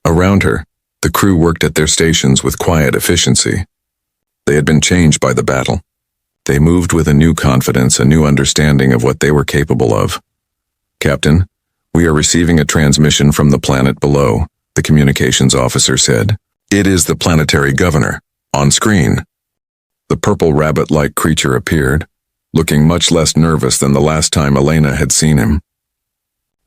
Around her, the crew worked at their stations with quiet efficiency. They had been changed by the battle. They moved with a new confidence, a new understanding of what they were capable of. "Captain, we are receiving a transmission from the planet below," the communications officer said. "It is the planetary governor. On screen." The purple rabbit-like creature appeared, looking much less nervous than the last time Elena had seen him.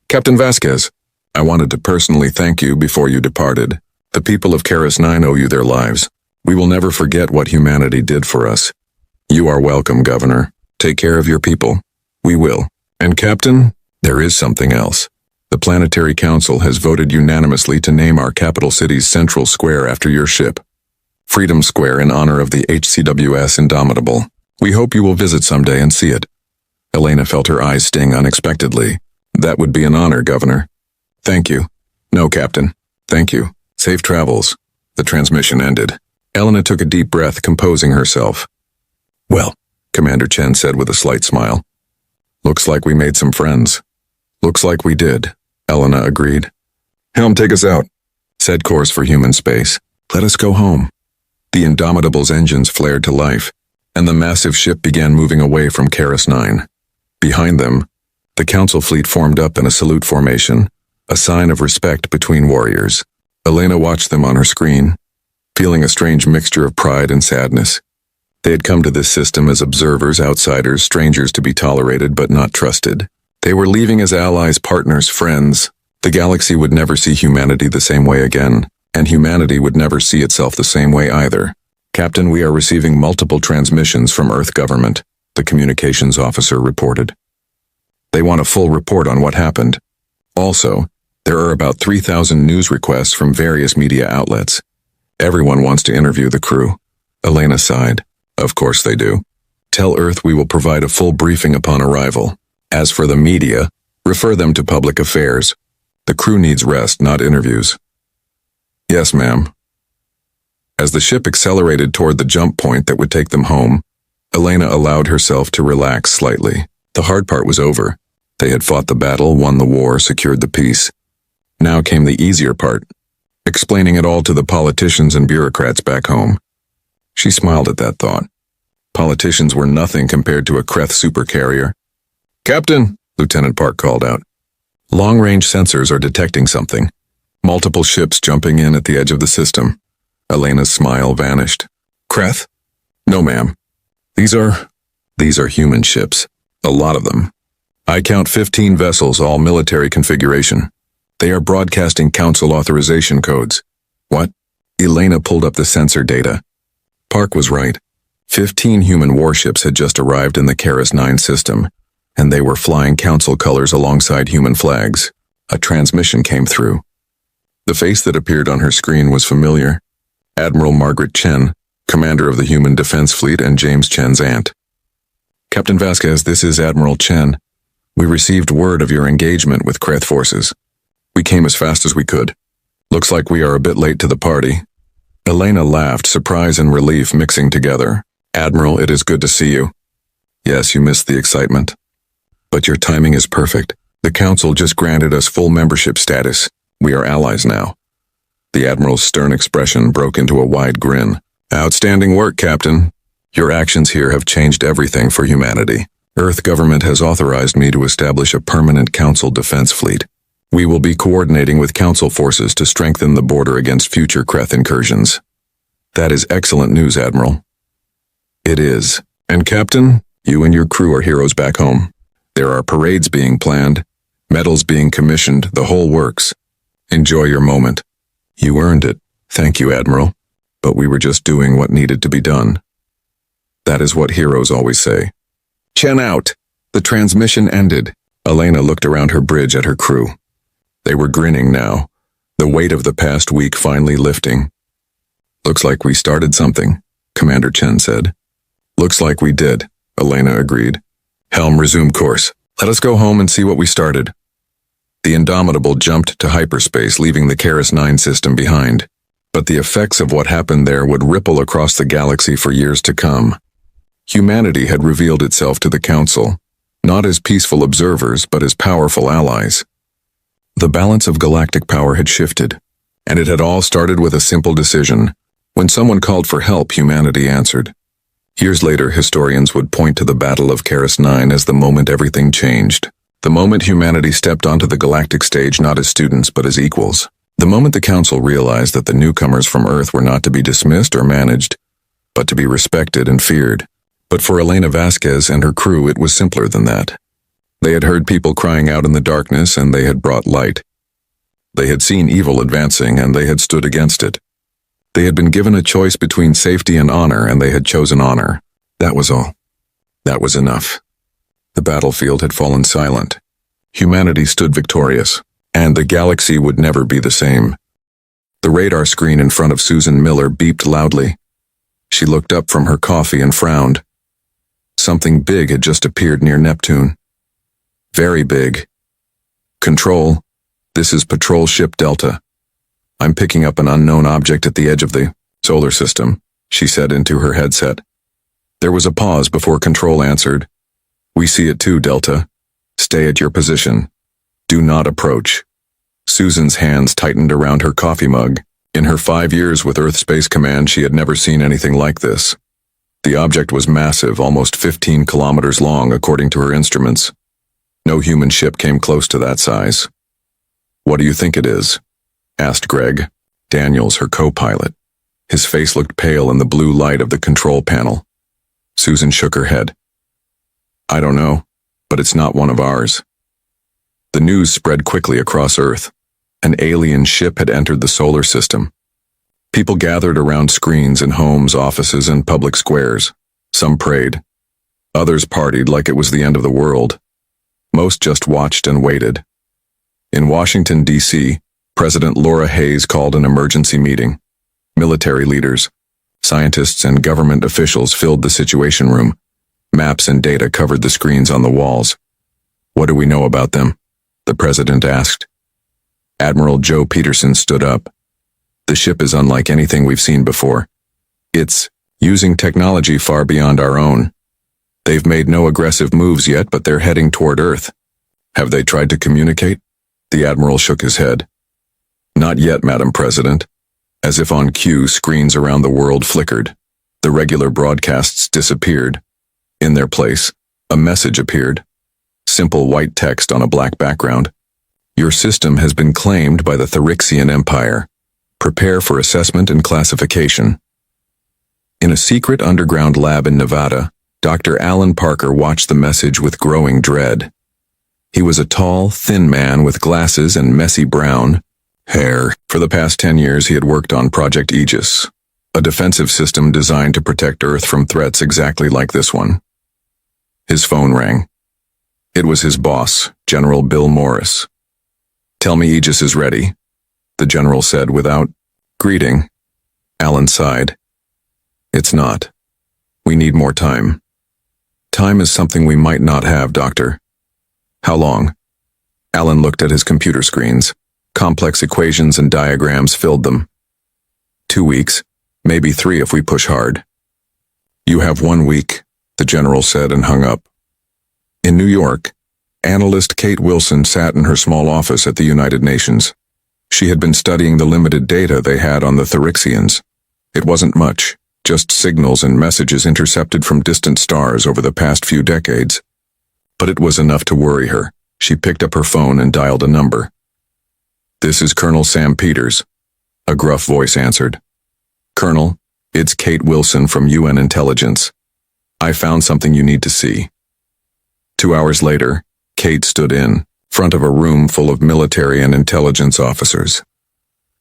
"Captain Vasquez, I wanted to personally thank you before you departed. The people of Karis 9 owe you their lives. We will never forget what humanity did for us. You are welcome, Governor. Take care of your people. We will. And Captain, there is something else. The Planetary Council has voted unanimously to name our capital city's central square after your ship. Freedom Square, in honor of the HCWS Indomitable. We hope you will visit someday and see it." Elena felt her eyes sting unexpectedly. "That would be an honor, Governor." "Thank you." "No, Captain. Thank you. Safe travels." The transmission ended. Elena took a deep breath, composing herself. "Well," Commander Chen said with a slight smile. "Looks like we made some friends." "Looks like we did," Elena agreed. "Helm, take us out." "Set course for human space. Let us go home." The Indomitable's engines flared to life, and the massive ship began moving away from Karis 9. Behind them, the Council fleet formed up in a salute formation, a sign of respect between warriors. Elena watched them on her screen, feeling a strange mixture of pride and sadness. They had come to this system as observers, outsiders, strangers to be tolerated but not trusted. They were leaving as allies, partners, friends. The galaxy would never see humanity the same way again, and humanity would never see itself the same way either. "Captain, we are receiving multiple transmissions from Earth government," the communications officer reported. "They want a full report on what happened. Also, there are about 3,000 news requests from various media outlets. Everyone wants to interview the crew." Elena sighed. "Of course they do. Tell Earth we will provide a full briefing upon arrival. As for the media, refer them to public affairs. The crew needs rest, not interviews." "Yes, ma'am." As the ship accelerated toward the jump point that would take them home, Elena allowed herself to relax slightly. The hard part was over. They had fought the battle, won the war, secured the peace. Now came the easier part, explaining it all to the politicians and bureaucrats back home. She smiled at that thought. Politicians were nothing compared to a Kreth supercarrier. "Captain," Lieutenant Park called out. "Long-range sensors are detecting something. Multiple ships jumping in at the edge of the system. Elena's smile vanished. Kreth? No, ma'am. These are human ships. A lot of them. I count 15 vessels, all military configuration. They are broadcasting council authorization codes. What? Elena pulled up the sensor data. Park was right. 15 human warships had just arrived in the Keras-9 system, and they were flying council colors alongside human flags. A transmission came through. The face that appeared on her screen was familiar. Admiral Margaret Chen, commander of the Human Defense Fleet and James Chen's aunt. Captain Vasquez, this is Admiral Chen. We received word of your engagement with Kreth forces. We came as fast as we could. Looks like we are a bit late to the party. Elena laughed, surprise and relief mixing together. Admiral, it is good to see you. Yes, you missed the excitement. But your timing is perfect. The Council just granted us full membership status. We are allies now. The Admiral's stern expression broke into a wide grin. Outstanding work, Captain. Your actions here have changed everything for humanity. Earth government has authorized me to establish a permanent Council defense fleet. We will be coordinating with Council forces to strengthen the border against future Kreth incursions. That is excellent news, Admiral. It is. And Captain, you and your crew are heroes back home. There are parades being planned, medals being commissioned, the whole works. Enjoy your moment. You earned it. Thank you, Admiral. But we were just doing what needed to be done. That is what heroes always say. Chen out. The transmission ended. Elena looked around her bridge at her crew. They were grinning now, the weight of the past week finally lifting. Looks like we started something, Commander Chen said. Looks like we did, Elena agreed. Helm, resume course. Let us go home and see what we started. The Indomitable jumped to hyperspace, leaving the Keras-9 system behind. But the effects of what happened there would ripple across the galaxy for years to come. Humanity had revealed itself to the Council, not as peaceful observers, but as powerful allies. The balance of galactic power had shifted, and it had all started with a simple decision. When someone called for help, humanity answered. Years later, historians would point to the Battle of Keras-9 as the moment everything changed. The moment humanity stepped onto the galactic stage not as students but as equals. The moment the Council realized that the newcomers from Earth were not to be dismissed or managed, but to be respected and feared. But for Elena Vasquez and her crew, it was simpler than that. They had heard people crying out in the darkness, and they had brought light. They had seen evil advancing, and they had stood against it. They had been given a choice between safety and honor, and they had chosen honor. That was all. That was enough. The battlefield had fallen silent. Humanity stood victorious, and the galaxy would never be the same. The radar screen in front of Susan Miller beeped loudly. She looked up from her coffee and frowned. Something big had just appeared near Neptune. Very big. Control, this is Patrol Ship Delta. I'm picking up an unknown object at the edge of the solar system, she said into her headset. There was a pause before Control answered. We see it too, Delta. Stay at your position. Do not approach. Susan's hands tightened around her coffee mug. In her 5 years with Earth Space Command, she had never seen anything like this. The object was massive, almost 15 kilometers long, according to her instruments. No human ship came close to that size. What do you think it is? Asked Greg, Daniels, her co-pilot. His face looked pale in the blue light of the control panel. Susan shook her head. I don't know, but it's not one of ours. The news spread quickly across Earth. An alien ship had entered the solar system. People gathered around screens in homes, offices, and public squares. Some prayed. Others partied like it was the end of the world. Most just watched and waited. In Washington, D.C., President Laura Hayes called an emergency meeting. Military leaders, scientists, and government officials filled the Situation Room. Maps and data covered the screens on the walls. What do we know about them? The president asked. Admiral Joe Peterson stood up. The ship is unlike anything we've seen before. It's using technology far beyond our own. They've made no aggressive moves yet, but they're heading toward Earth. Have they tried to communicate? The Admiral shook his head. Not yet, Madam President. As if on cue, screens around the world flickered. The regular broadcasts disappeared. In their place, a message appeared. Simple white text on a black background. Your system has been claimed by the Therixian Empire. Prepare for assessment and classification. In a secret underground lab in Nevada, Dr. Alan Parker watched the message with growing dread. He was a tall, thin man with glasses and messy brown hair. For the past 10 years, he had worked on Project Aegis, a defensive system designed to protect Earth from threats exactly like this one. His phone rang. It was his boss, General Bill Morris. "Tell me Aegis is ready," the general said without greeting. Alan sighed. "It's not. We need more time." "Time is something we might not have, Doctor." "How long?" Alan looked at his computer screens. Complex equations and diagrams filled them. 2 weeks, maybe 3 if we push hard." "You have 1 week," the general said and hung up. In New York, analyst Kate Wilson sat in her small office at the United Nations. She had been studying the limited data they had on the Therixians. It wasn't much, just signals and messages intercepted from distant stars over the past few decades. But it was enough to worry her. She picked up her phone and dialed a number. "This is Colonel Sam Peters," a gruff voice answered. "Colonel, it's Kate Wilson from UN Intelligence. I found something you need to see." 2 hours later, Kate stood in front of a room full of military and intelligence officers.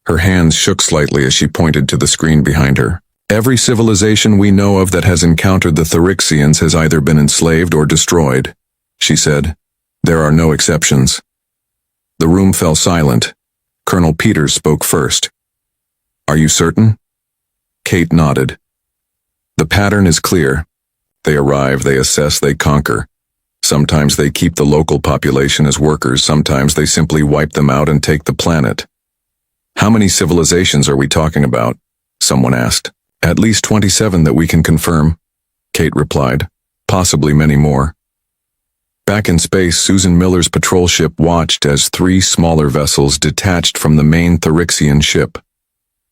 Her hands shook slightly as she pointed to the screen behind her. "Every civilization we know of that has encountered the Therixians has either been enslaved or destroyed," she said. "There are no exceptions." The room fell silent. Colonel Peters spoke first. "Are you certain?" Kate nodded. "The pattern is clear. They arrive, they assess, they conquer. Sometimes they keep the local population as workers, sometimes they simply wipe them out and take the planet." "How many civilizations are we talking about?" someone asked. "At least 27 that we can confirm," Kate replied. "Possibly many more." Back in space, Susan Miller's patrol ship watched as 3 smaller vessels detached from the main Therixian ship.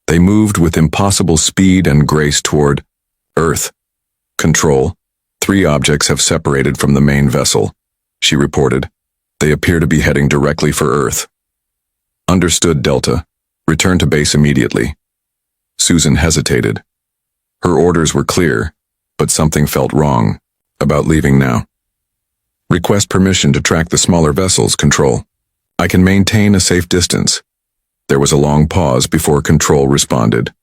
They moved with impossible speed and grace toward Earth. "Control, 3 objects have separated from the main vessel," she reported. "They appear to be heading directly for Earth." "Understood, Delta. Return to base immediately." Susan hesitated. Her orders were clear, but something felt wrong about leaving now. "Request permission to track the smaller vessels, Control. I can maintain a safe distance." There was a long pause before Control responded.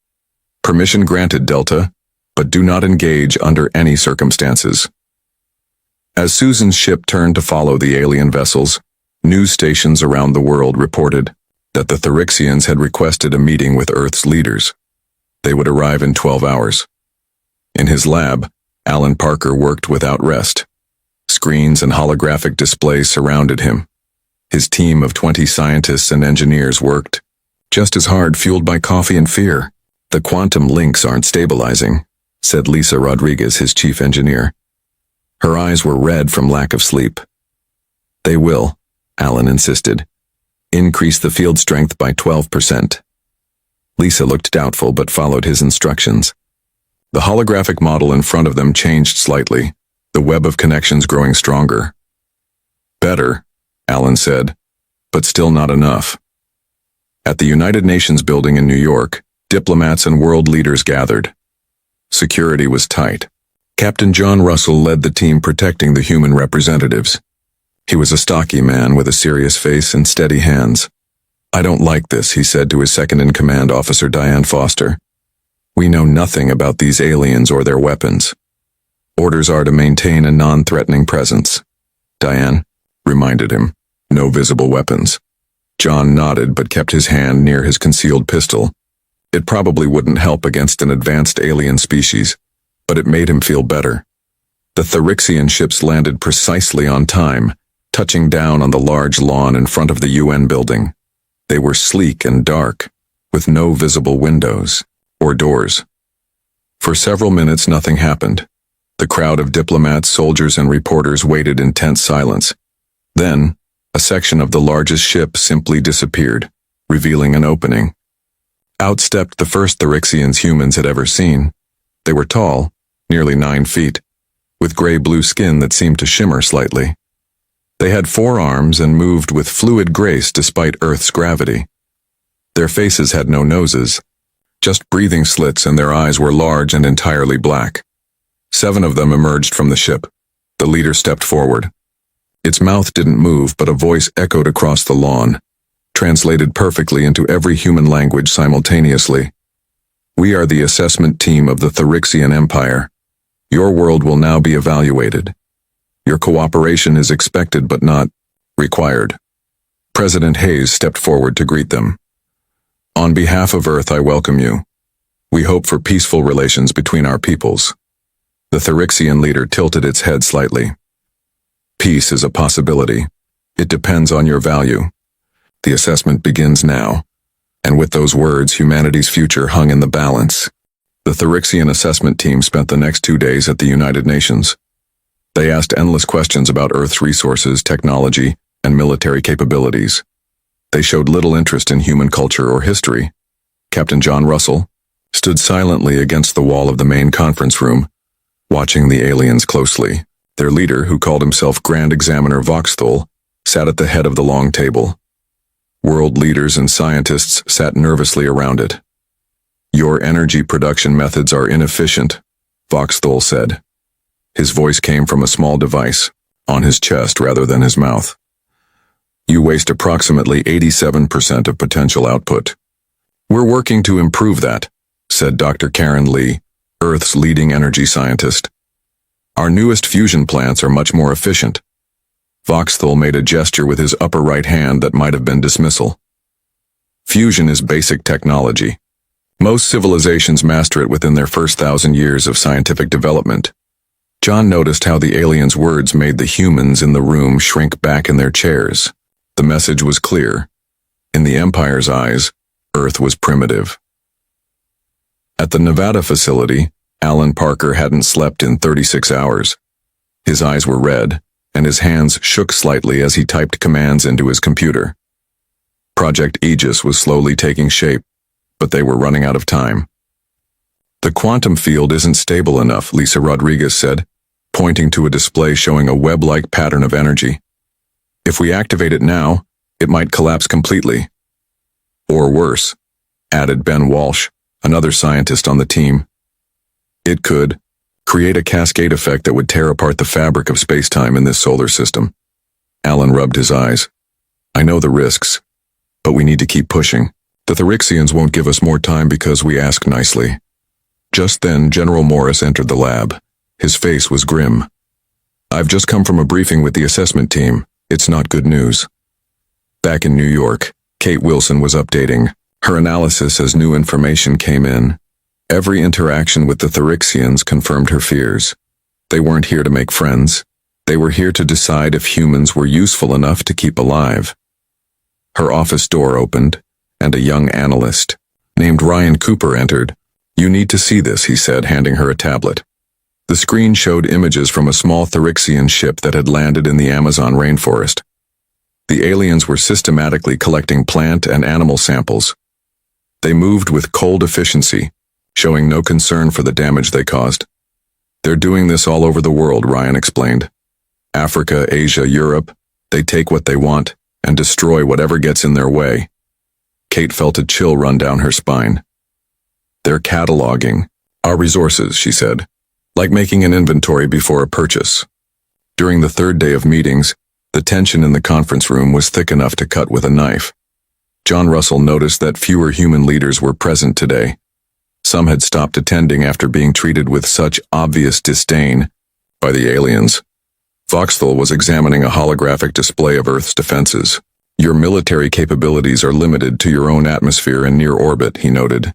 "Permission granted, Delta, but do not engage under any circumstances." As Susan's ship turned to follow the alien vessels, news stations around the world reported that the Therixians had requested a meeting with Earth's leaders. They would arrive in 12 hours. In his lab, Alan Parker worked without rest. Screens and holographic displays surrounded him. His team of 20 scientists and engineers worked just as hard, fueled by coffee and fear. "The quantum links aren't stabilizing," said Lisa Rodriguez, his chief engineer. Her eyes were red from lack of sleep. "They will," Alan insisted. "Increase the field strength by 12%. Lisa looked doubtful but followed his instructions. The holographic model in front of them changed slightly, the web of connections growing stronger. "Better," Alan said, "but still not enough." At the United Nations building in New York, diplomats and world leaders gathered. Security was tight. Captain John Russell led the team protecting the human representatives. He was a stocky man with a serious face and steady hands. "I don't like this," he said to his second-in-command officer Diane Foster. "We know nothing about these aliens or their weapons. Orders are to maintain a non-threatening presence." Diane reminded him, "No visible weapons." John nodded but kept his hand near his concealed pistol. It probably wouldn't help against an advanced alien species, but it made him feel better. The Therixian ships landed precisely on time, touching down on the large lawn in front of the UN building. They were sleek and dark, with no visible windows or doors. For several minutes nothing happened. The crowd of diplomats, soldiers, and reporters waited in tense silence. Then, a section of the largest ship simply disappeared, revealing an opening. Out stepped the first Therixians humans had ever seen. They were tall, nearly 9 feet, with gray-blue skin that seemed to shimmer slightly. They had 4 arms and moved with fluid grace despite Earth's gravity. Their faces had no noses, just breathing slits, and their eyes were large and entirely black. 7 of them emerged from the ship. The leader stepped forward. Its mouth didn't move, but a voice echoed across the lawn, translated perfectly into every human language simultaneously. "We are the assessment team of the Therixian Empire. Your world will now be evaluated. Your cooperation is expected but not required." President Hayes stepped forward to greet them. "On behalf of Earth, I welcome you. We hope for peaceful relations between our peoples." The Therixian leader tilted its head slightly. "Peace is a possibility. It depends on your value. The assessment begins now." And with those words, humanity's future hung in the balance. The Therixian assessment team spent the next 2 days at the United Nations. They asked endless questions about Earth's resources, technology, and military capabilities. They showed little interest in human culture or history. Captain John Russell stood silently against the wall of the main conference room, watching the aliens closely. Their leader, who called himself Grand Examiner Voxthul, sat at the head of the long table. World leaders and scientists sat nervously around it. "Your energy production methods are inefficient," Voxthul said. His voice came from a small device, on his chest rather than his mouth. "You waste approximately 87% of potential output." "We're working to improve that," said Dr. Karen Lee, Earth's leading energy scientist. "Our newest fusion plants are much more efficient." Voxthul made a gesture with his upper right hand that might have been dismissal. "Fusion is basic technology. Most civilizations master it within their first 1,000 years of scientific development." John noticed how the aliens' words made the humans in the room shrink back in their chairs. The message was clear. In the Empire's eyes, Earth was primitive. At the Nevada facility, Alan Parker hadn't slept in 36 hours. His eyes were red, and his hands shook slightly as he typed commands into his computer. Project Aegis was slowly taking shape, but they were running out of time. "The quantum field isn't stable enough," Lisa Rodriguez said, pointing to a display showing a web-like pattern of energy. "If we activate it now, it might collapse completely." "Or worse," added Ben Walsh, another scientist on the team. "It could create a cascade effect that would tear apart the fabric of space-time in this solar system." Alan rubbed his eyes. "I know the risks, but we need to keep pushing. The Therixians won't give us more time because we ask nicely." Just then, General Morris entered the lab. His face was grim. "I've just come from a briefing with the assessment team. It's not good news." Back in New York, Kate Wilson was updating her analysis as new information came in. Every interaction with the Therixians confirmed her fears. They weren't here to make friends. They were here to decide if humans were useful enough to keep alive. Her office door opened, and a young analyst named Ryan Cooper entered. "You need to see this," he said, handing her a tablet. The screen showed images from a small Therixian ship that had landed in the Amazon rainforest. The aliens were systematically collecting plant and animal samples. They moved with cold efficiency, showing no concern for the damage they caused. "They're doing this all over the world," Ryan explained. "Africa, Asia, Europe, they take what they want and destroy whatever gets in their way." Kate felt a chill run down her spine. "They're cataloging our resources," she said, "like making an inventory before a purchase." During the 3rd day of meetings, the tension in the conference room was thick enough to cut with a knife. John Russell noticed that fewer human leaders were present today. Some had stopped attending after being treated with such obvious disdain by the aliens. Voxthul was examining a holographic display of Earth's defenses. "Your military capabilities are limited to your own atmosphere and near orbit," he noted.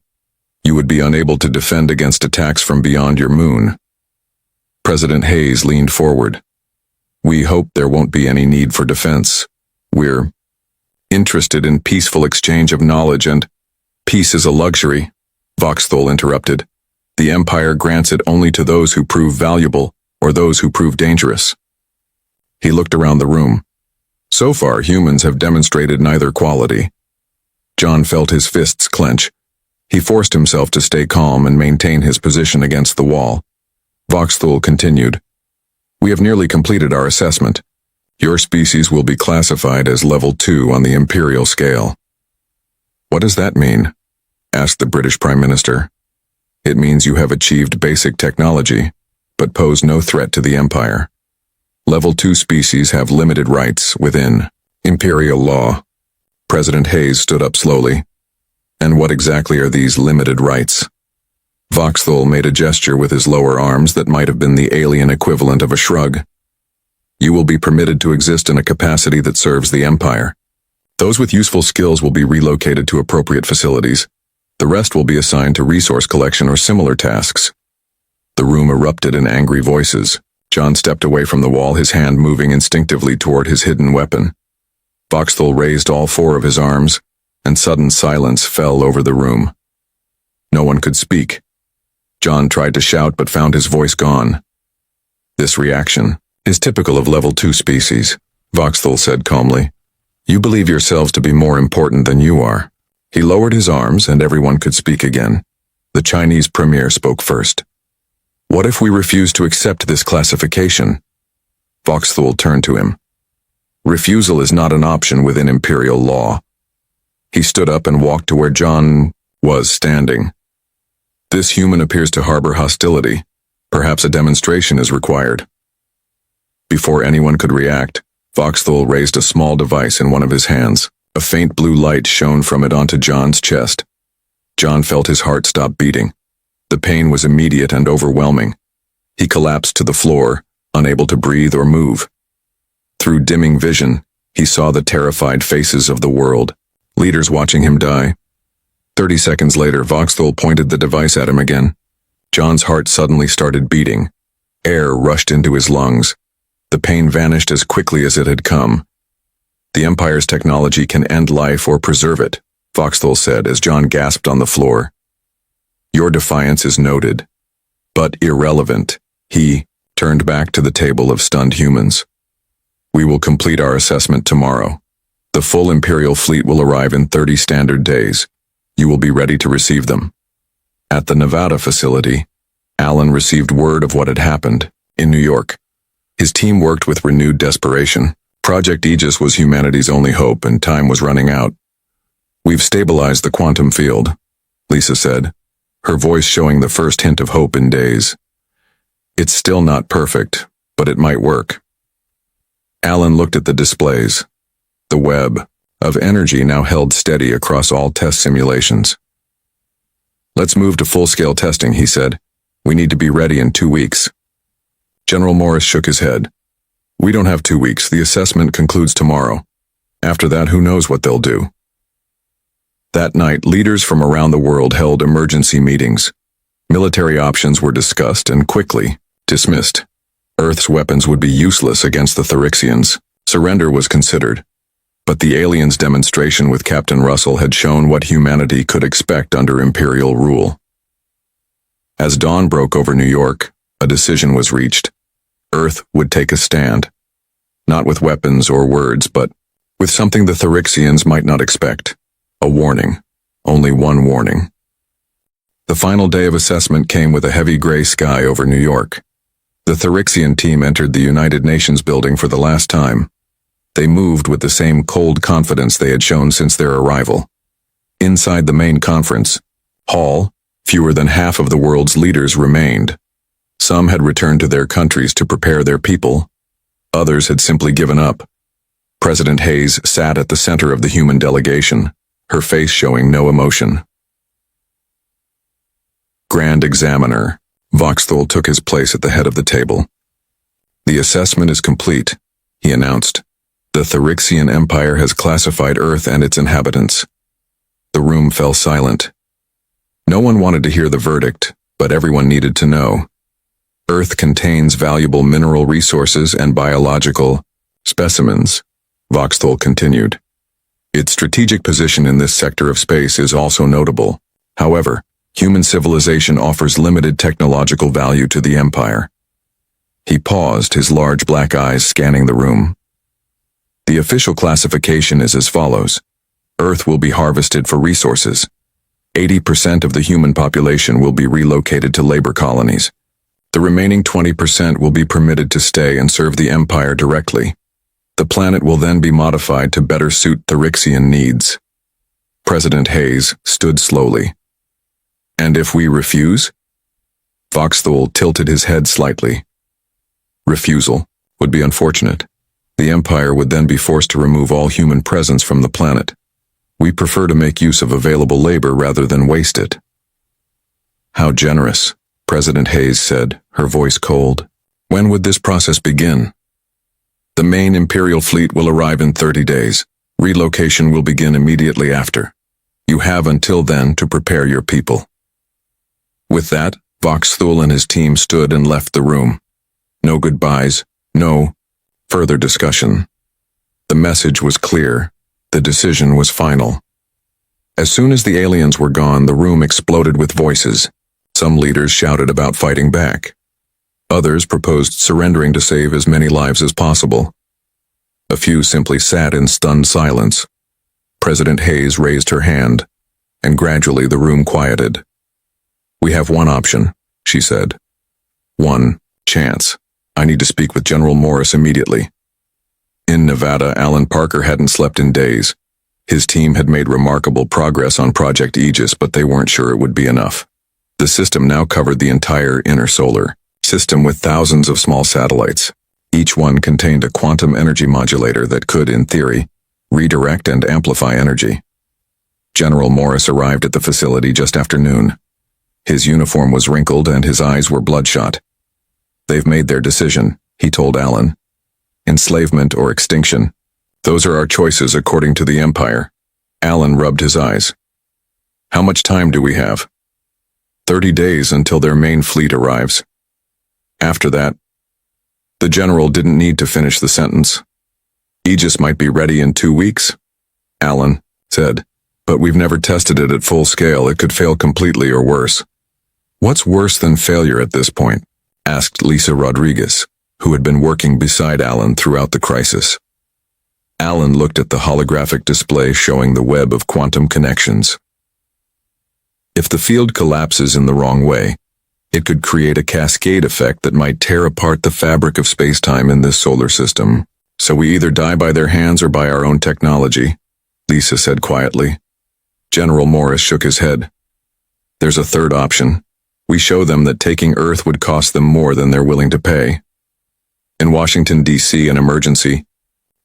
"You would be unable to defend against attacks from beyond your moon." President Hayes leaned forward. "We hope there won't be any need for defense. We're interested in peaceful exchange of knowledge, and peace is a luxury," Voxthul interrupted. "The Empire grants it only to those who prove valuable or those who prove dangerous." He looked around the room. So far, humans have demonstrated neither quality. John felt his fists clench. He forced himself to stay calm and maintain his position against the wall. Voxthul continued. "We have nearly completed our assessment. Your species will be classified as level 2 on the imperial scale." What does that mean? Asked the British Prime Minister. It means you have achieved basic technology, but pose no threat to the Empire. Level 2 species have limited rights within imperial law. President Hayes stood up slowly. And what exactly are these limited rights? Voxthul made a gesture with his lower arms that might have been the alien equivalent of a shrug. You will be permitted to exist in a capacity that serves the Empire. Those with useful skills will be relocated to appropriate facilities. The rest will be assigned to resource collection or similar tasks. The room erupted in angry voices. John stepped away from the wall, his hand moving instinctively toward his hidden weapon. Voxthul raised all 4 of his arms, and sudden silence fell over the room. No one could speak. John tried to shout but found his voice gone. This reaction is typical of level 2 species, Voxthul said calmly. You believe yourselves to be more important than you are. He lowered his arms and everyone could speak again. The Chinese premier spoke first. What if we refuse to accept this classification? Voxthul turned to him. Refusal is not an option within imperial law. He stood up and walked to where John was standing. This human appears to harbor hostility. Perhaps a demonstration is required. Before anyone could react, Voxthul raised a small device in one of his hands. A faint blue light shone from it onto John's chest. John felt his heart stop beating. The pain was immediate and overwhelming. He collapsed to the floor, unable to breathe or move. Through dimming vision, he saw the terrified faces of the world, leaders watching him die. 30 seconds later, Voxthul pointed the device at him again. John's heart suddenly started beating. Air rushed into his lungs. The pain vanished as quickly as it had come. The Empire's technology can end life or preserve it, Voxthul said as John gasped on the floor. Your defiance is noted, but irrelevant. He turned back to the table of stunned humans. We will complete our assessment tomorrow. The full Imperial fleet will arrive in 30 standard days. You will be ready to receive them. At the Nevada facility, Alan received word of what had happened in New York. His team worked with renewed desperation. Project Aegis was humanity's only hope, and time was running out. We've stabilized the quantum field, Lisa said, her voice showing the first hint of hope in days. It's still not perfect, but it might work. Alan looked at the displays. The web of energy now held steady across all test simulations. Let's move to full-scale testing, he said. We need to be ready in 2 weeks. General Morris shook his head. We don't have 2 weeks. The assessment concludes tomorrow. After that, who knows what they'll do. That night, leaders from around the world held emergency meetings. Military options were discussed and quickly dismissed. Earth's weapons would be useless against the Therixians. Surrender was considered. But the aliens' demonstration with Captain Russell had shown what humanity could expect under Imperial rule. As dawn broke over New York, a decision was reached. Earth would take a stand. Not with weapons or words, but with something the Therixians might not expect. A warning. Only one warning. The final day of assessment came with a heavy gray sky over New York. The Therixian team entered the United Nations building for the last time. They moved with the same cold confidence they had shown since their arrival. Inside the main conference hall, fewer than half of the world's leaders remained. Some had returned to their countries to prepare their people. Others had simply given up. President Hayes sat at the center of the human delegation, her face showing no emotion. Grand Examiner, Voxthul took his place at the head of the table. The assessment is complete, he announced. The Therixian Empire has classified Earth and its inhabitants. The room fell silent. No one wanted to hear the verdict, but everyone needed to know. Earth contains valuable mineral resources and biological specimens, Voxthul continued. Its strategic position in this sector of space is also notable. However, human civilization offers limited technological value to the Empire. He paused, his large black eyes scanning the room. The official classification is as follows. Earth will be harvested for resources. 80% of the human population will be relocated to labor colonies. The remaining 20% will be permitted to stay and serve the Empire directly. The planet will then be modified to better suit Therixian needs. President Hayes stood slowly. And if we refuse? Voxthul tilted his head slightly. Refusal would be unfortunate. The Empire would then be forced to remove all human presence from the planet. We prefer to make use of available labor rather than waste it. How generous, President Hayes said, her voice cold. When would this process begin? The main Imperial fleet will arrive in 30 days. Relocation will begin immediately after. You have until then to prepare your people. With that, Voxthul and his team stood and left the room. No goodbyes, no further discussion. The message was clear. The decision was final. As soon as the aliens were gone, the room exploded with voices. Some leaders shouted about fighting back. Others proposed surrendering to save as many lives as possible. A few simply sat in stunned silence. President Hayes raised her hand, and gradually the room quieted. We have one option, she said. One chance. I need to speak with General Morris immediately. In Nevada, Alan Parker hadn't slept in days. His team had made remarkable progress on Project Aegis, but they weren't sure it would be enough. The system now covered the entire inner solar system with thousands of small satellites. Each one contained a quantum energy modulator that could, in theory, redirect and amplify energy. General Morris arrived at the facility just after noon. His uniform was wrinkled and his eyes were bloodshot. They've made their decision, he told Alan. Enslavement or extinction. Those are our choices according to the Empire. Alan rubbed his eyes. How much time do we have? 30 days until their main fleet arrives. After that, the general didn't need to finish the sentence. Aegis might be ready in 2 weeks, Alan said, but we've never tested it at full scale. It could fail completely or worse. What's worse than failure at this point? Asked Lisa Rodriguez, who had been working beside Alan throughout the crisis. Alan looked at the holographic display showing the web of quantum connections. If the field collapses in the wrong way, it could create a cascade effect that might tear apart the fabric of space-time in this solar system. So we either die by their hands or by our own technology, Lisa said quietly. General Morris shook his head. There's a third option. We show them that taking Earth would cost them more than they're willing to pay. In Washington, D.C., an emergency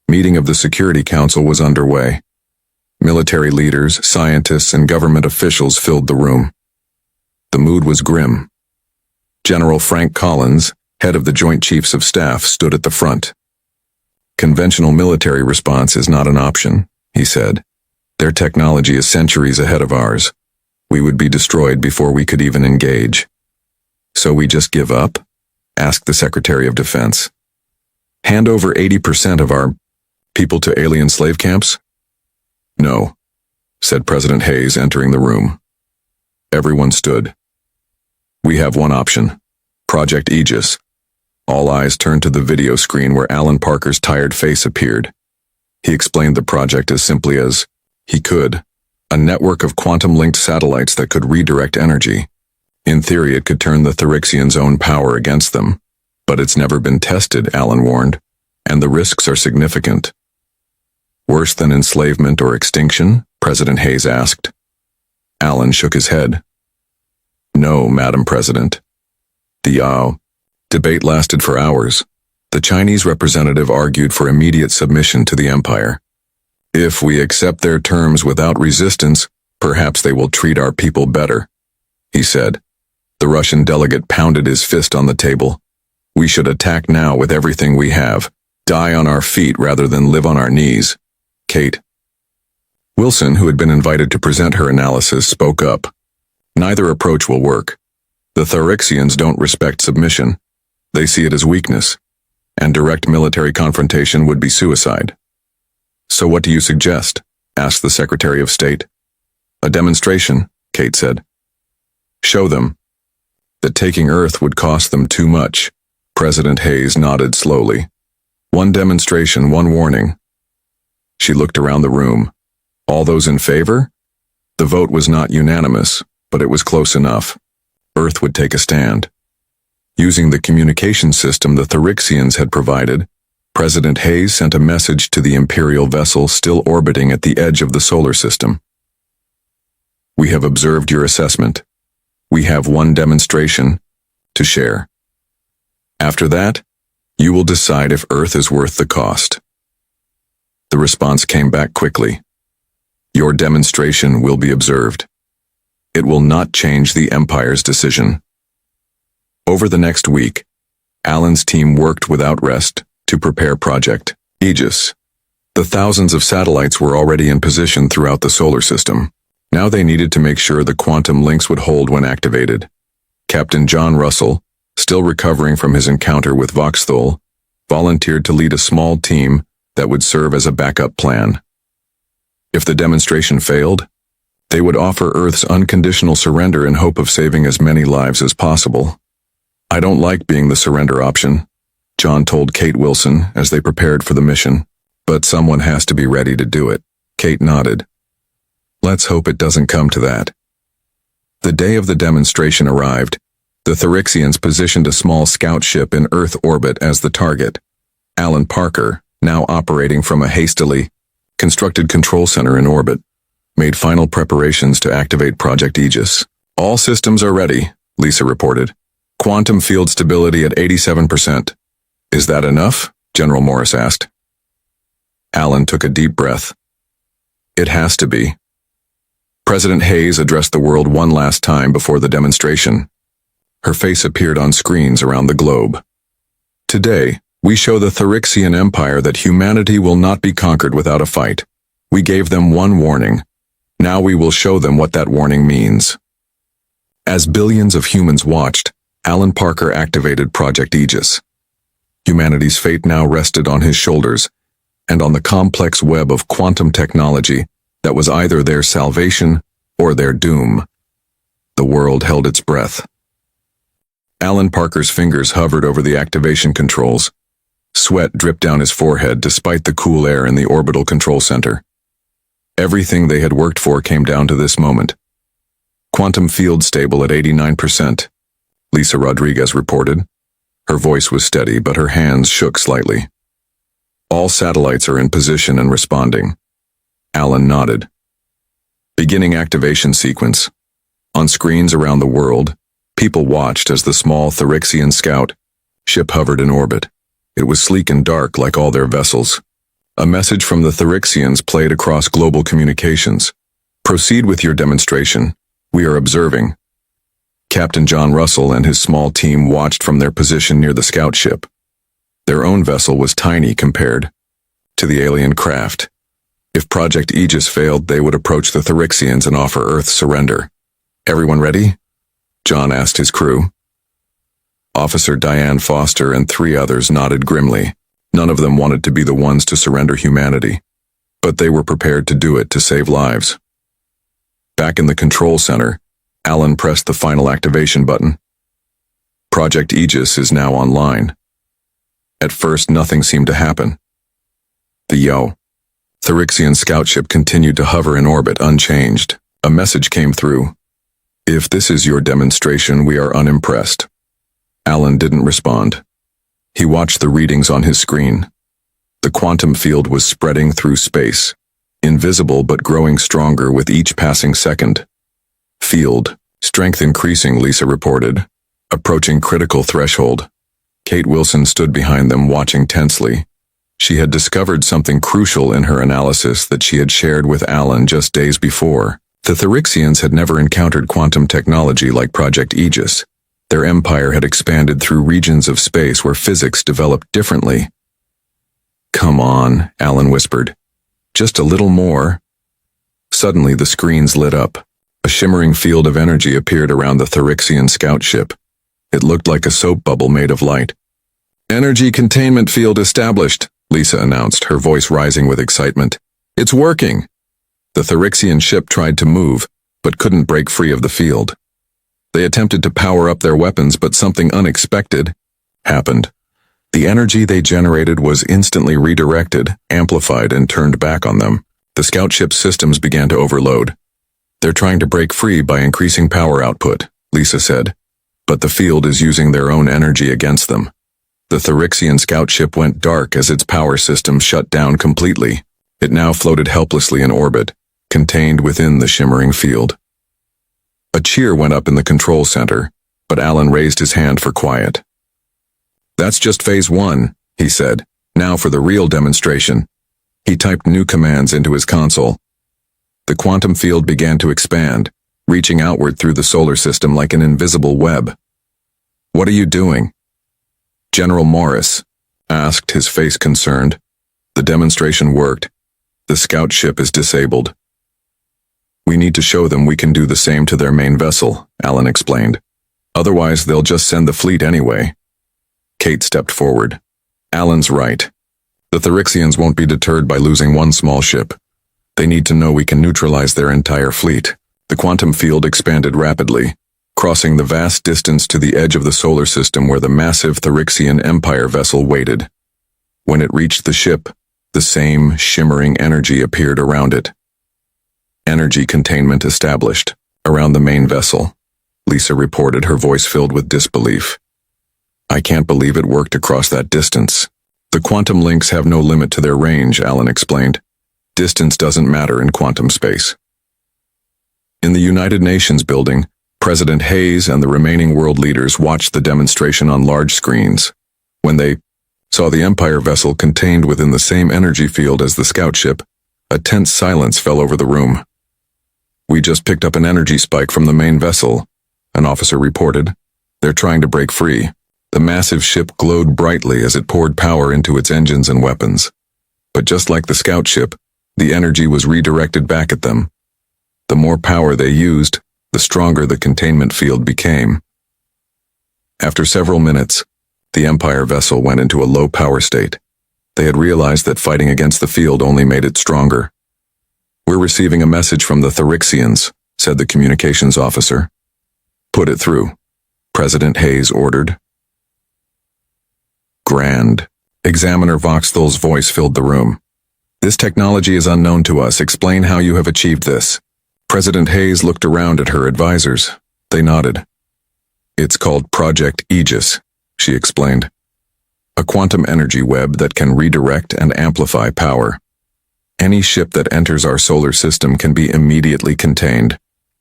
meeting of the Security Council was underway. Military leaders, scientists, and government officials filled the room. The mood was grim. General Frank Collins, head of the Joint Chiefs of Staff, stood at the front. Conventional military response is not an option, he said. Their technology is centuries ahead of ours. We would be destroyed before we could even engage. So we just give up? Asked the Secretary of Defense. Hand over 80% of our people to alien slave camps? No, said President Hayes, entering the room. Everyone stood. We have one option. Project Aegis. All eyes turned to the video screen where Alan Parker's tired face appeared. He explained the project as simply as he could. A network of quantum-linked satellites that could redirect energy. In theory, it could turn the Therixians' own power against them. But it's never been tested, Alan warned, and the risks are significant. Worse than enslavement or extinction? President Hayes asked. Alan shook his head. No, Madam President. The debate lasted for hours. The Chinese representative argued for immediate submission to the Empire. If we accept their terms without resistance, perhaps they will treat our people better, he said. The Russian delegate pounded his fist on the table. We should attack now with everything we have, die on our feet rather than live on our knees. Kate Wilson, who had been invited to present her analysis, spoke up. Neither approach will work. The Therixians don't respect submission. They see it as weakness, and direct military confrontation would be suicide. So what do you suggest? Asked the Secretary of State. A demonstration, Kate said. Show them that taking Earth would cost them too much. President Hayes nodded slowly. One demonstration, one warning. She looked around the room. All those in favor? The vote was not unanimous, but it was close enough. Earth would take a stand. Using the communication system the Therixians had provided, President Hayes sent a message to the Imperial vessel still orbiting at the edge of the solar system. We have observed your assessment. We have one demonstration to share. After that, you will decide if Earth is worth the cost. The response came back quickly. Your demonstration will be observed. It will not change the Empire's decision. Over the next week, Alan's team worked without rest to prepare Project Aegis. The thousands of satellites were already in position throughout the solar system. Now they needed to make sure the quantum links would hold when activated. Captain John Russell, still recovering from his encounter with Voxthul, volunteered to lead a small team that would serve as a backup plan. If the demonstration failed, they would offer Earth's unconditional surrender in hope of saving as many lives as possible. I don't like being the surrender option, John told Kate Wilson as they prepared for the mission. But someone has to be ready to do it. Kate nodded. Let's hope it doesn't come to that. The day of the demonstration arrived. The Therixians positioned a small scout ship in Earth orbit as the target. Alan Parker, now operating from a hastily constructed control center in orbit, made final preparations to activate Project Aegis. All systems are ready, Lisa reported. Quantum field stability at 87%. Is that enough? General Morris asked. Alan took a deep breath. It has to be. President Hayes addressed the world one last time before the demonstration. Her face appeared on screens around the globe. Today, we show the Therixian Empire that humanity will not be conquered without a fight. We gave them one warning. Now we will show them what that warning means. As billions of humans watched, Alan Parker activated Project Aegis. Humanity's fate now rested on his shoulders, and on the complex web of quantum technology that was either their salvation or their doom. The world held its breath. Alan Parker's fingers hovered over the activation controls. Sweat dripped down his forehead despite the cool air in the orbital control center. Everything they had worked for came down to this moment. Quantum field stable at 89%, Lisa Rodriguez reported. Her voice was steady, but her hands shook slightly. All satellites are in position and responding. Alan nodded. Beginning activation sequence. On screens around the world, people watched as the small Therixian scout ship hovered in orbit. It was sleek and dark like all their vessels. A message from the Therixians played across global communications. Proceed with your demonstration. We are observing. Captain John Russell and his small team watched from their position near the scout ship. Their own vessel was tiny compared to the alien craft. If Project Aegis failed, they would approach the Therixians and offer Earth surrender. Everyone ready? John asked his crew. Officer Diane Foster and 3 others nodded grimly. None of them wanted to be the ones to surrender humanity, but they were prepared to do it to save lives. Back in the control center, Alan pressed the final activation button. Project Aegis is now online. At first, nothing seemed to happen. The Therixian scout ship continued to hover in orbit unchanged. A message came through. If this is your demonstration, we are unimpressed. Alan didn't respond. He watched the readings on his screen. The quantum field was spreading through space, invisible but growing stronger with each passing second. Field strength increasing, Lisa reported, approaching critical threshold. Kate Wilson stood behind them, watching tensely. She had discovered something crucial in her analysis that she had shared with Alan just days before. The Therixians had never encountered quantum technology like Project Aegis. Their empire had expanded through regions of space where physics developed differently. Come on, Alan whispered. Just a little more. Suddenly the screens lit up. A shimmering field of energy appeared around the Therixian scout ship. It looked like a soap bubble made of light. Energy containment field established, Lisa announced, her voice rising with excitement. It's working. The Therixian ship tried to move, but couldn't break free of the field. They attempted to power up their weapons, but something unexpected happened. The energy they generated was instantly redirected, amplified, and turned back on them. The scout ship's systems began to overload. They're trying to break free by increasing power output, Lisa said. But the field is using their own energy against them. The Therixian scout ship went dark as its power systems shut down completely. It now floated helplessly in orbit, contained within the shimmering field. A cheer went up in the control center, but Alan raised his hand for quiet. "That's just phase 1, he said. "Now for the real demonstration." He typed new commands into his console. The quantum field began to expand, reaching outward through the solar system like an invisible web. "What are you doing?" General Morris asked, his face concerned. "The demonstration worked. The scout ship is disabled." "We need to show them we can do the same to their main vessel," Alan explained. "Otherwise, they'll just send the fleet anyway." Kate stepped forward. "Alan's right. The Therixians won't be deterred by losing one small ship. They need to know we can neutralize their entire fleet." The quantum field expanded rapidly, crossing the vast distance to the edge of the solar system where the massive Therixian Empire vessel waited. When it reached the ship, the same shimmering energy appeared around it. "Energy containment established around the main vessel," Lisa reported, her voice filled with disbelief. "I can't believe it worked across that distance." "The quantum links have no limit to their range," Alan explained. "Distance doesn't matter in quantum space." In the United Nations building, President Hayes and the remaining world leaders watched the demonstration on large screens. When they saw the Empire vessel contained within the same energy field as the scout ship, a tense silence fell over the room. "We just picked up an energy spike from the main vessel," an officer reported. "They're trying to break free." The massive ship glowed brightly as it poured power into its engines and weapons. But just like the scout ship, the energy was redirected back at them. The more power they used, the stronger the containment field became. After several minutes, the Empire vessel went into a low power state. They had realized that fighting against the field only made it stronger. "We're receiving a message from the Therixians," said the communications officer. "Put it through," President Hayes ordered. "Grand." Examiner Voxthal's voice filled the room. "This technology is unknown to us. Explain how you have achieved this." President Hayes looked around at her advisors. They nodded. "It's called Project Aegis," she explained. "A quantum energy web that can redirect and amplify power. Any ship that enters our solar system can be immediately contained,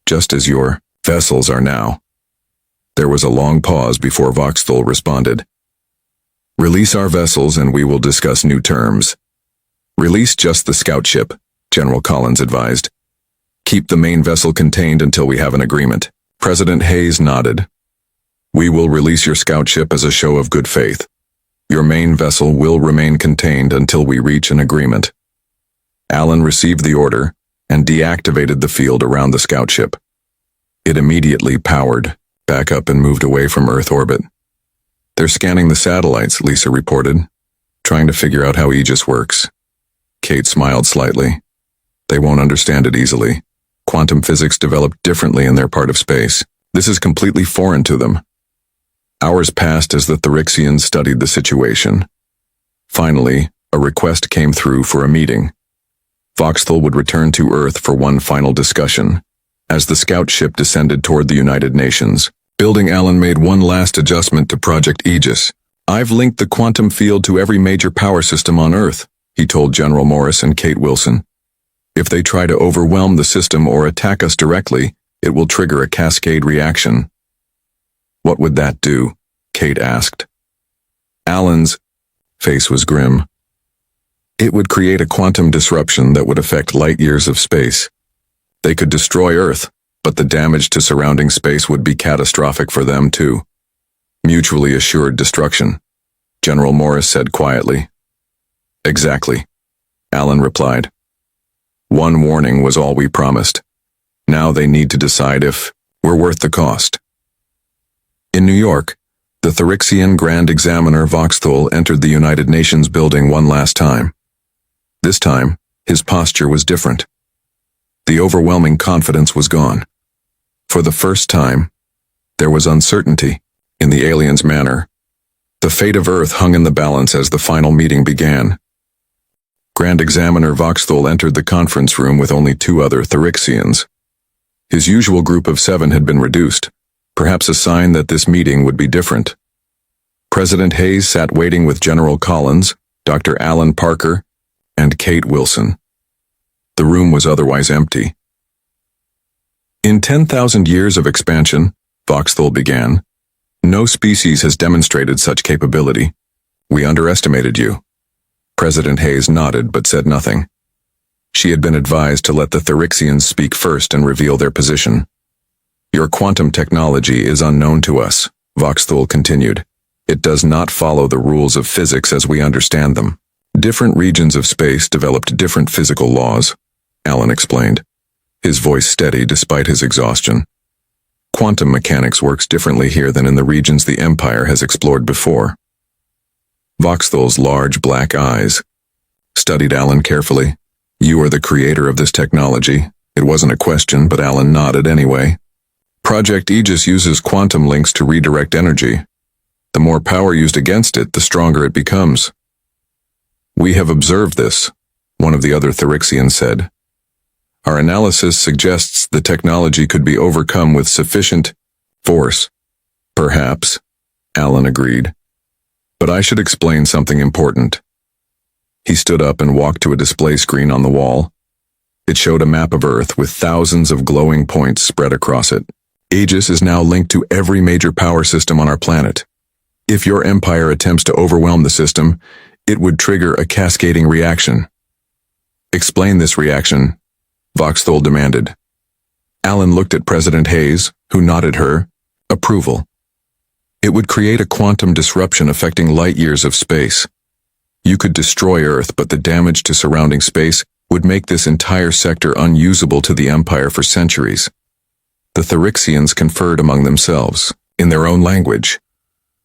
just as your vessels are now." There was a long pause before Voxthal responded. "Release our vessels and we will discuss new terms." "Release just the scout ship," General Collins advised. "Keep the main vessel contained until we have an agreement." President Hayes nodded. "We will release your scout ship as a show of good faith. Your main vessel will remain contained until we reach an agreement." Alan received the order and deactivated the field around the scout ship. It immediately powered back up and moved away from Earth orbit. "They're scanning the satellites," Lisa reported, "trying to figure out how Aegis works." Kate smiled slightly. "They won't understand it easily. Quantum physics developed differently in their part of space. This is completely foreign to them." Hours passed as the Therixians studied the situation. Finally, a request came through for a meeting. Voxthal would return to Earth for one final discussion. As the scout ship descended toward the United Nations, Building Alan made one last adjustment to Project Aegis. "I've linked the quantum field to every major power system on Earth," he told General Morris and Kate Wilson. "If they try to overwhelm the system or attack us directly, it will trigger a cascade reaction." "What would that do?" Kate asked. Alan's face was grim. "It would create a quantum disruption that would affect light years of space. They could destroy Earth, but the damage to surrounding space would be catastrophic for them too." "Mutually assured destruction," General Morris said quietly. "Exactly," Alan replied. "One warning was all we promised. Now they need to decide if we're worth the cost." In New York, the Therixian Grand Examiner Voxthal entered the United Nations building one last time. This time, his posture was different. The overwhelming confidence was gone. For the first time, there was uncertainty in the aliens' manner. The fate of Earth hung in the balance as the final meeting began. Grand Examiner Voxthal entered the conference room with only 2 other Therixians. His usual group of 7 had been reduced, perhaps a sign that this meeting would be different. President Hayes sat waiting with General Collins, Dr. Alan Parker, and Kate Wilson. The room was otherwise empty. In 10,000 years of expansion, Voxthul began, no species has demonstrated such capability. We underestimated you. President Hayes nodded but said nothing. She had been advised to let the Therixians speak first and reveal their position. Your quantum technology is unknown to us, Voxthul continued. It does not follow the rules of physics as we understand them. Different regions of space developed different physical laws, Alan explained, his voice steady despite his exhaustion. Quantum mechanics works differently here than in the regions the Empire has explored before. Voxthul's large black eyes studied Alan carefully. You are the creator of this technology. It wasn't a question, but Alan nodded anyway. Project Aegis uses quantum links to redirect energy. The more power used against it, the stronger it becomes. We have observed this, one of the other Therixians said. Our analysis suggests the technology could be overcome with sufficient force. Perhaps, Alan agreed. But I should explain something important. He stood up and walked to a display screen on the wall. It showed a map of Earth with thousands of glowing points spread across it. Aegis is now linked to every major power system on our planet. If your empire attempts to overwhelm the system, it would trigger a cascading reaction. Explain this reaction, Voxthul demanded. Alan looked at President Hayes, who nodded her approval. It would create a quantum disruption affecting light years of space. You could destroy Earth, but the damage to surrounding space would make this entire sector unusable to the Empire for centuries. The Therixians conferred among themselves, in their own language.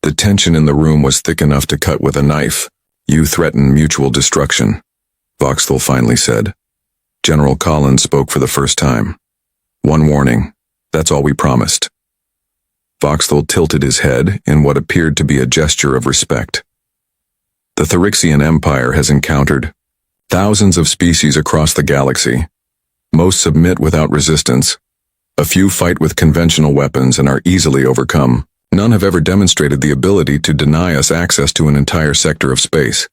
The tension in the room was thick enough to cut with a knife. You threaten mutual destruction, Voxthul finally said. General Collins spoke for the first time. One warning, that's all we promised. Voxthul tilted his head in what appeared to be a gesture of respect. The Therixian Empire has encountered thousands of species across the galaxy. Most submit without resistance. A few fight with conventional weapons and are easily overcome. None have ever demonstrated the ability to deny us access to an entire sector of space.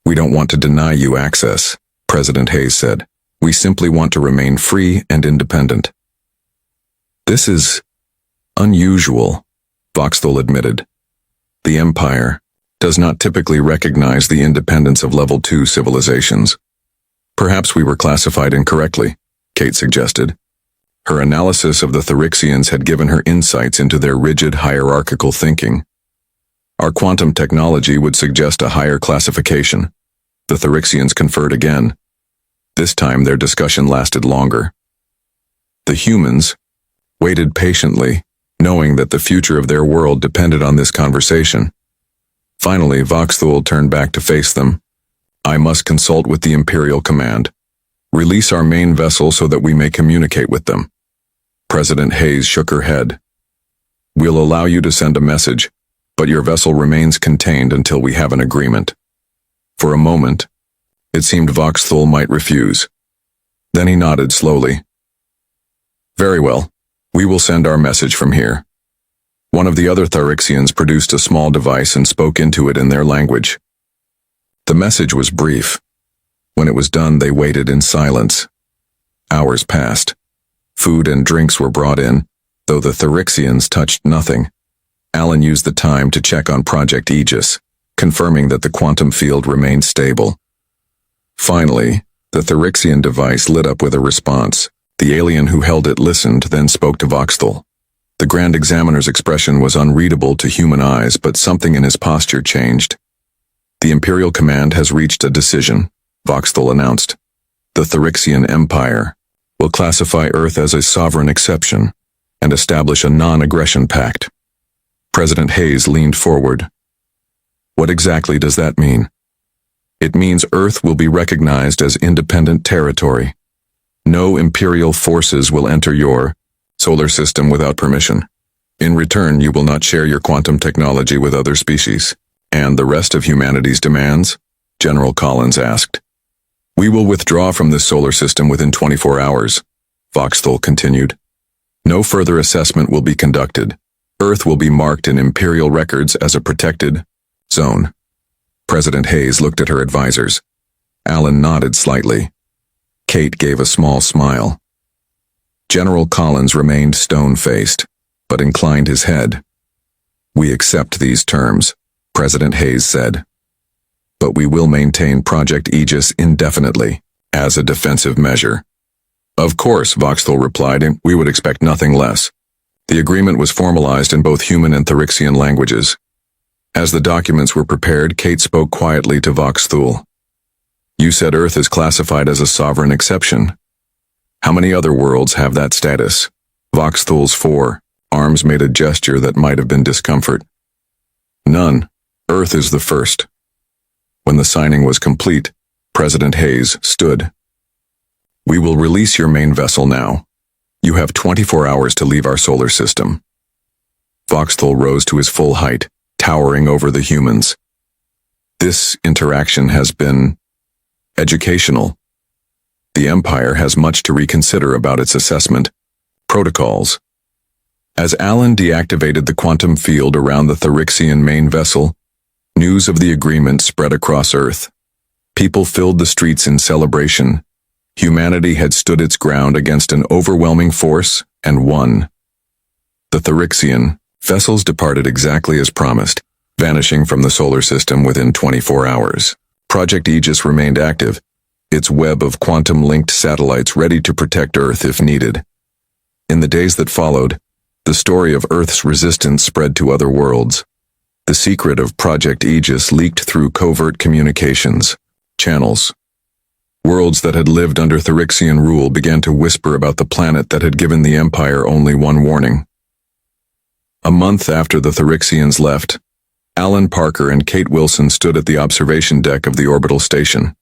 We don't want to deny you access, President Hayes said. We simply want to remain free and independent. This is unusual, Voxthul admitted. The Empire does not typically recognize the independence of Level 2 civilizations. Perhaps we were classified incorrectly, Kate suggested. Her analysis of the Therixians had given her insights into their rigid hierarchical thinking. Our quantum technology would suggest a higher classification. The Therixians conferred again. This time their discussion lasted longer. The humans waited patiently, knowing that the future of their world depended on this conversation. Finally, Voxthul turned back to face them. I must consult with the Imperial Command. Release our main vessel so that we may communicate with them. President Hayes shook her head. We'll allow you to send a message, but your vessel remains contained until we have an agreement. For a moment, it seemed Voxthul might refuse. Then he nodded slowly. Very well. We will send our message from here. One of the other Therixians produced a small device and spoke into it in their language. The message was brief. When it was done, they waited in silence. Hours passed. Food and drinks were brought in, though the Therixians touched nothing. Alan used the time to check on Project Aegis, confirming that the quantum field remained stable. Finally, the Therixian device lit up with a response. The alien who held it listened, then spoke to Voxthul. The Grand Examiner's expression was unreadable to human eyes, but something in his posture changed. The Imperial Command has reached a decision, Voxthul announced. The Therixian Empire will classify Earth as a sovereign exception and establish a non-aggression pact. President Hayes leaned forward. What exactly does that mean? It means Earth will be recognized as independent territory. No Imperial forces will enter your solar system without permission. In return, you will not share your quantum technology with other species. And the rest of humanity's demands? General Collins asked. We will withdraw from this solar system within 24 hours, Voxthul continued. No further assessment will be conducted. Earth will be marked in Imperial records as a protected zone. President Hayes looked at her advisors. Alan nodded slightly. Kate gave a small smile. General Collins remained stone-faced, but inclined his head. "We accept these terms," President Hayes said. "But we will maintain Project Aegis indefinitely, as a defensive measure." "Of course," Voxthul replied, "and we would expect nothing less." The agreement was formalized in both human and Therixian languages. As the documents were prepared, Kate spoke quietly to Voxthul. "You said Earth is classified as a sovereign exception. How many other worlds have that status?" Voxthul's forearms made a gesture that might have been discomfort. "None. Earth is the first." When the signing was complete, President Hayes stood. "We will release your main vessel now. You have 24 hours to leave our solar system." Voxthul rose to his full height, towering over the humans. "This interaction has been educational. The Empire has much to reconsider about its assessment protocols." As Alan deactivated the quantum field around the Therixian main vessel, news of the agreement spread across Earth. People filled the streets in celebration. Humanity had stood its ground against an overwhelming force and won. The Therixian vessels departed exactly as promised, vanishing from the solar system within 24 hours. Project Aegis remained active, its web of quantum-linked satellites ready to protect Earth if needed. In the days that followed, the story of Earth's resistance spread to other worlds. The secret of Project Aegis leaked through covert communications channels. Worlds that had lived under Therixian rule began to whisper about the planet that had given the Empire only one warning. A month after the Therixians left, Alan Parker and Kate Wilson stood at the observation deck of the orbital station.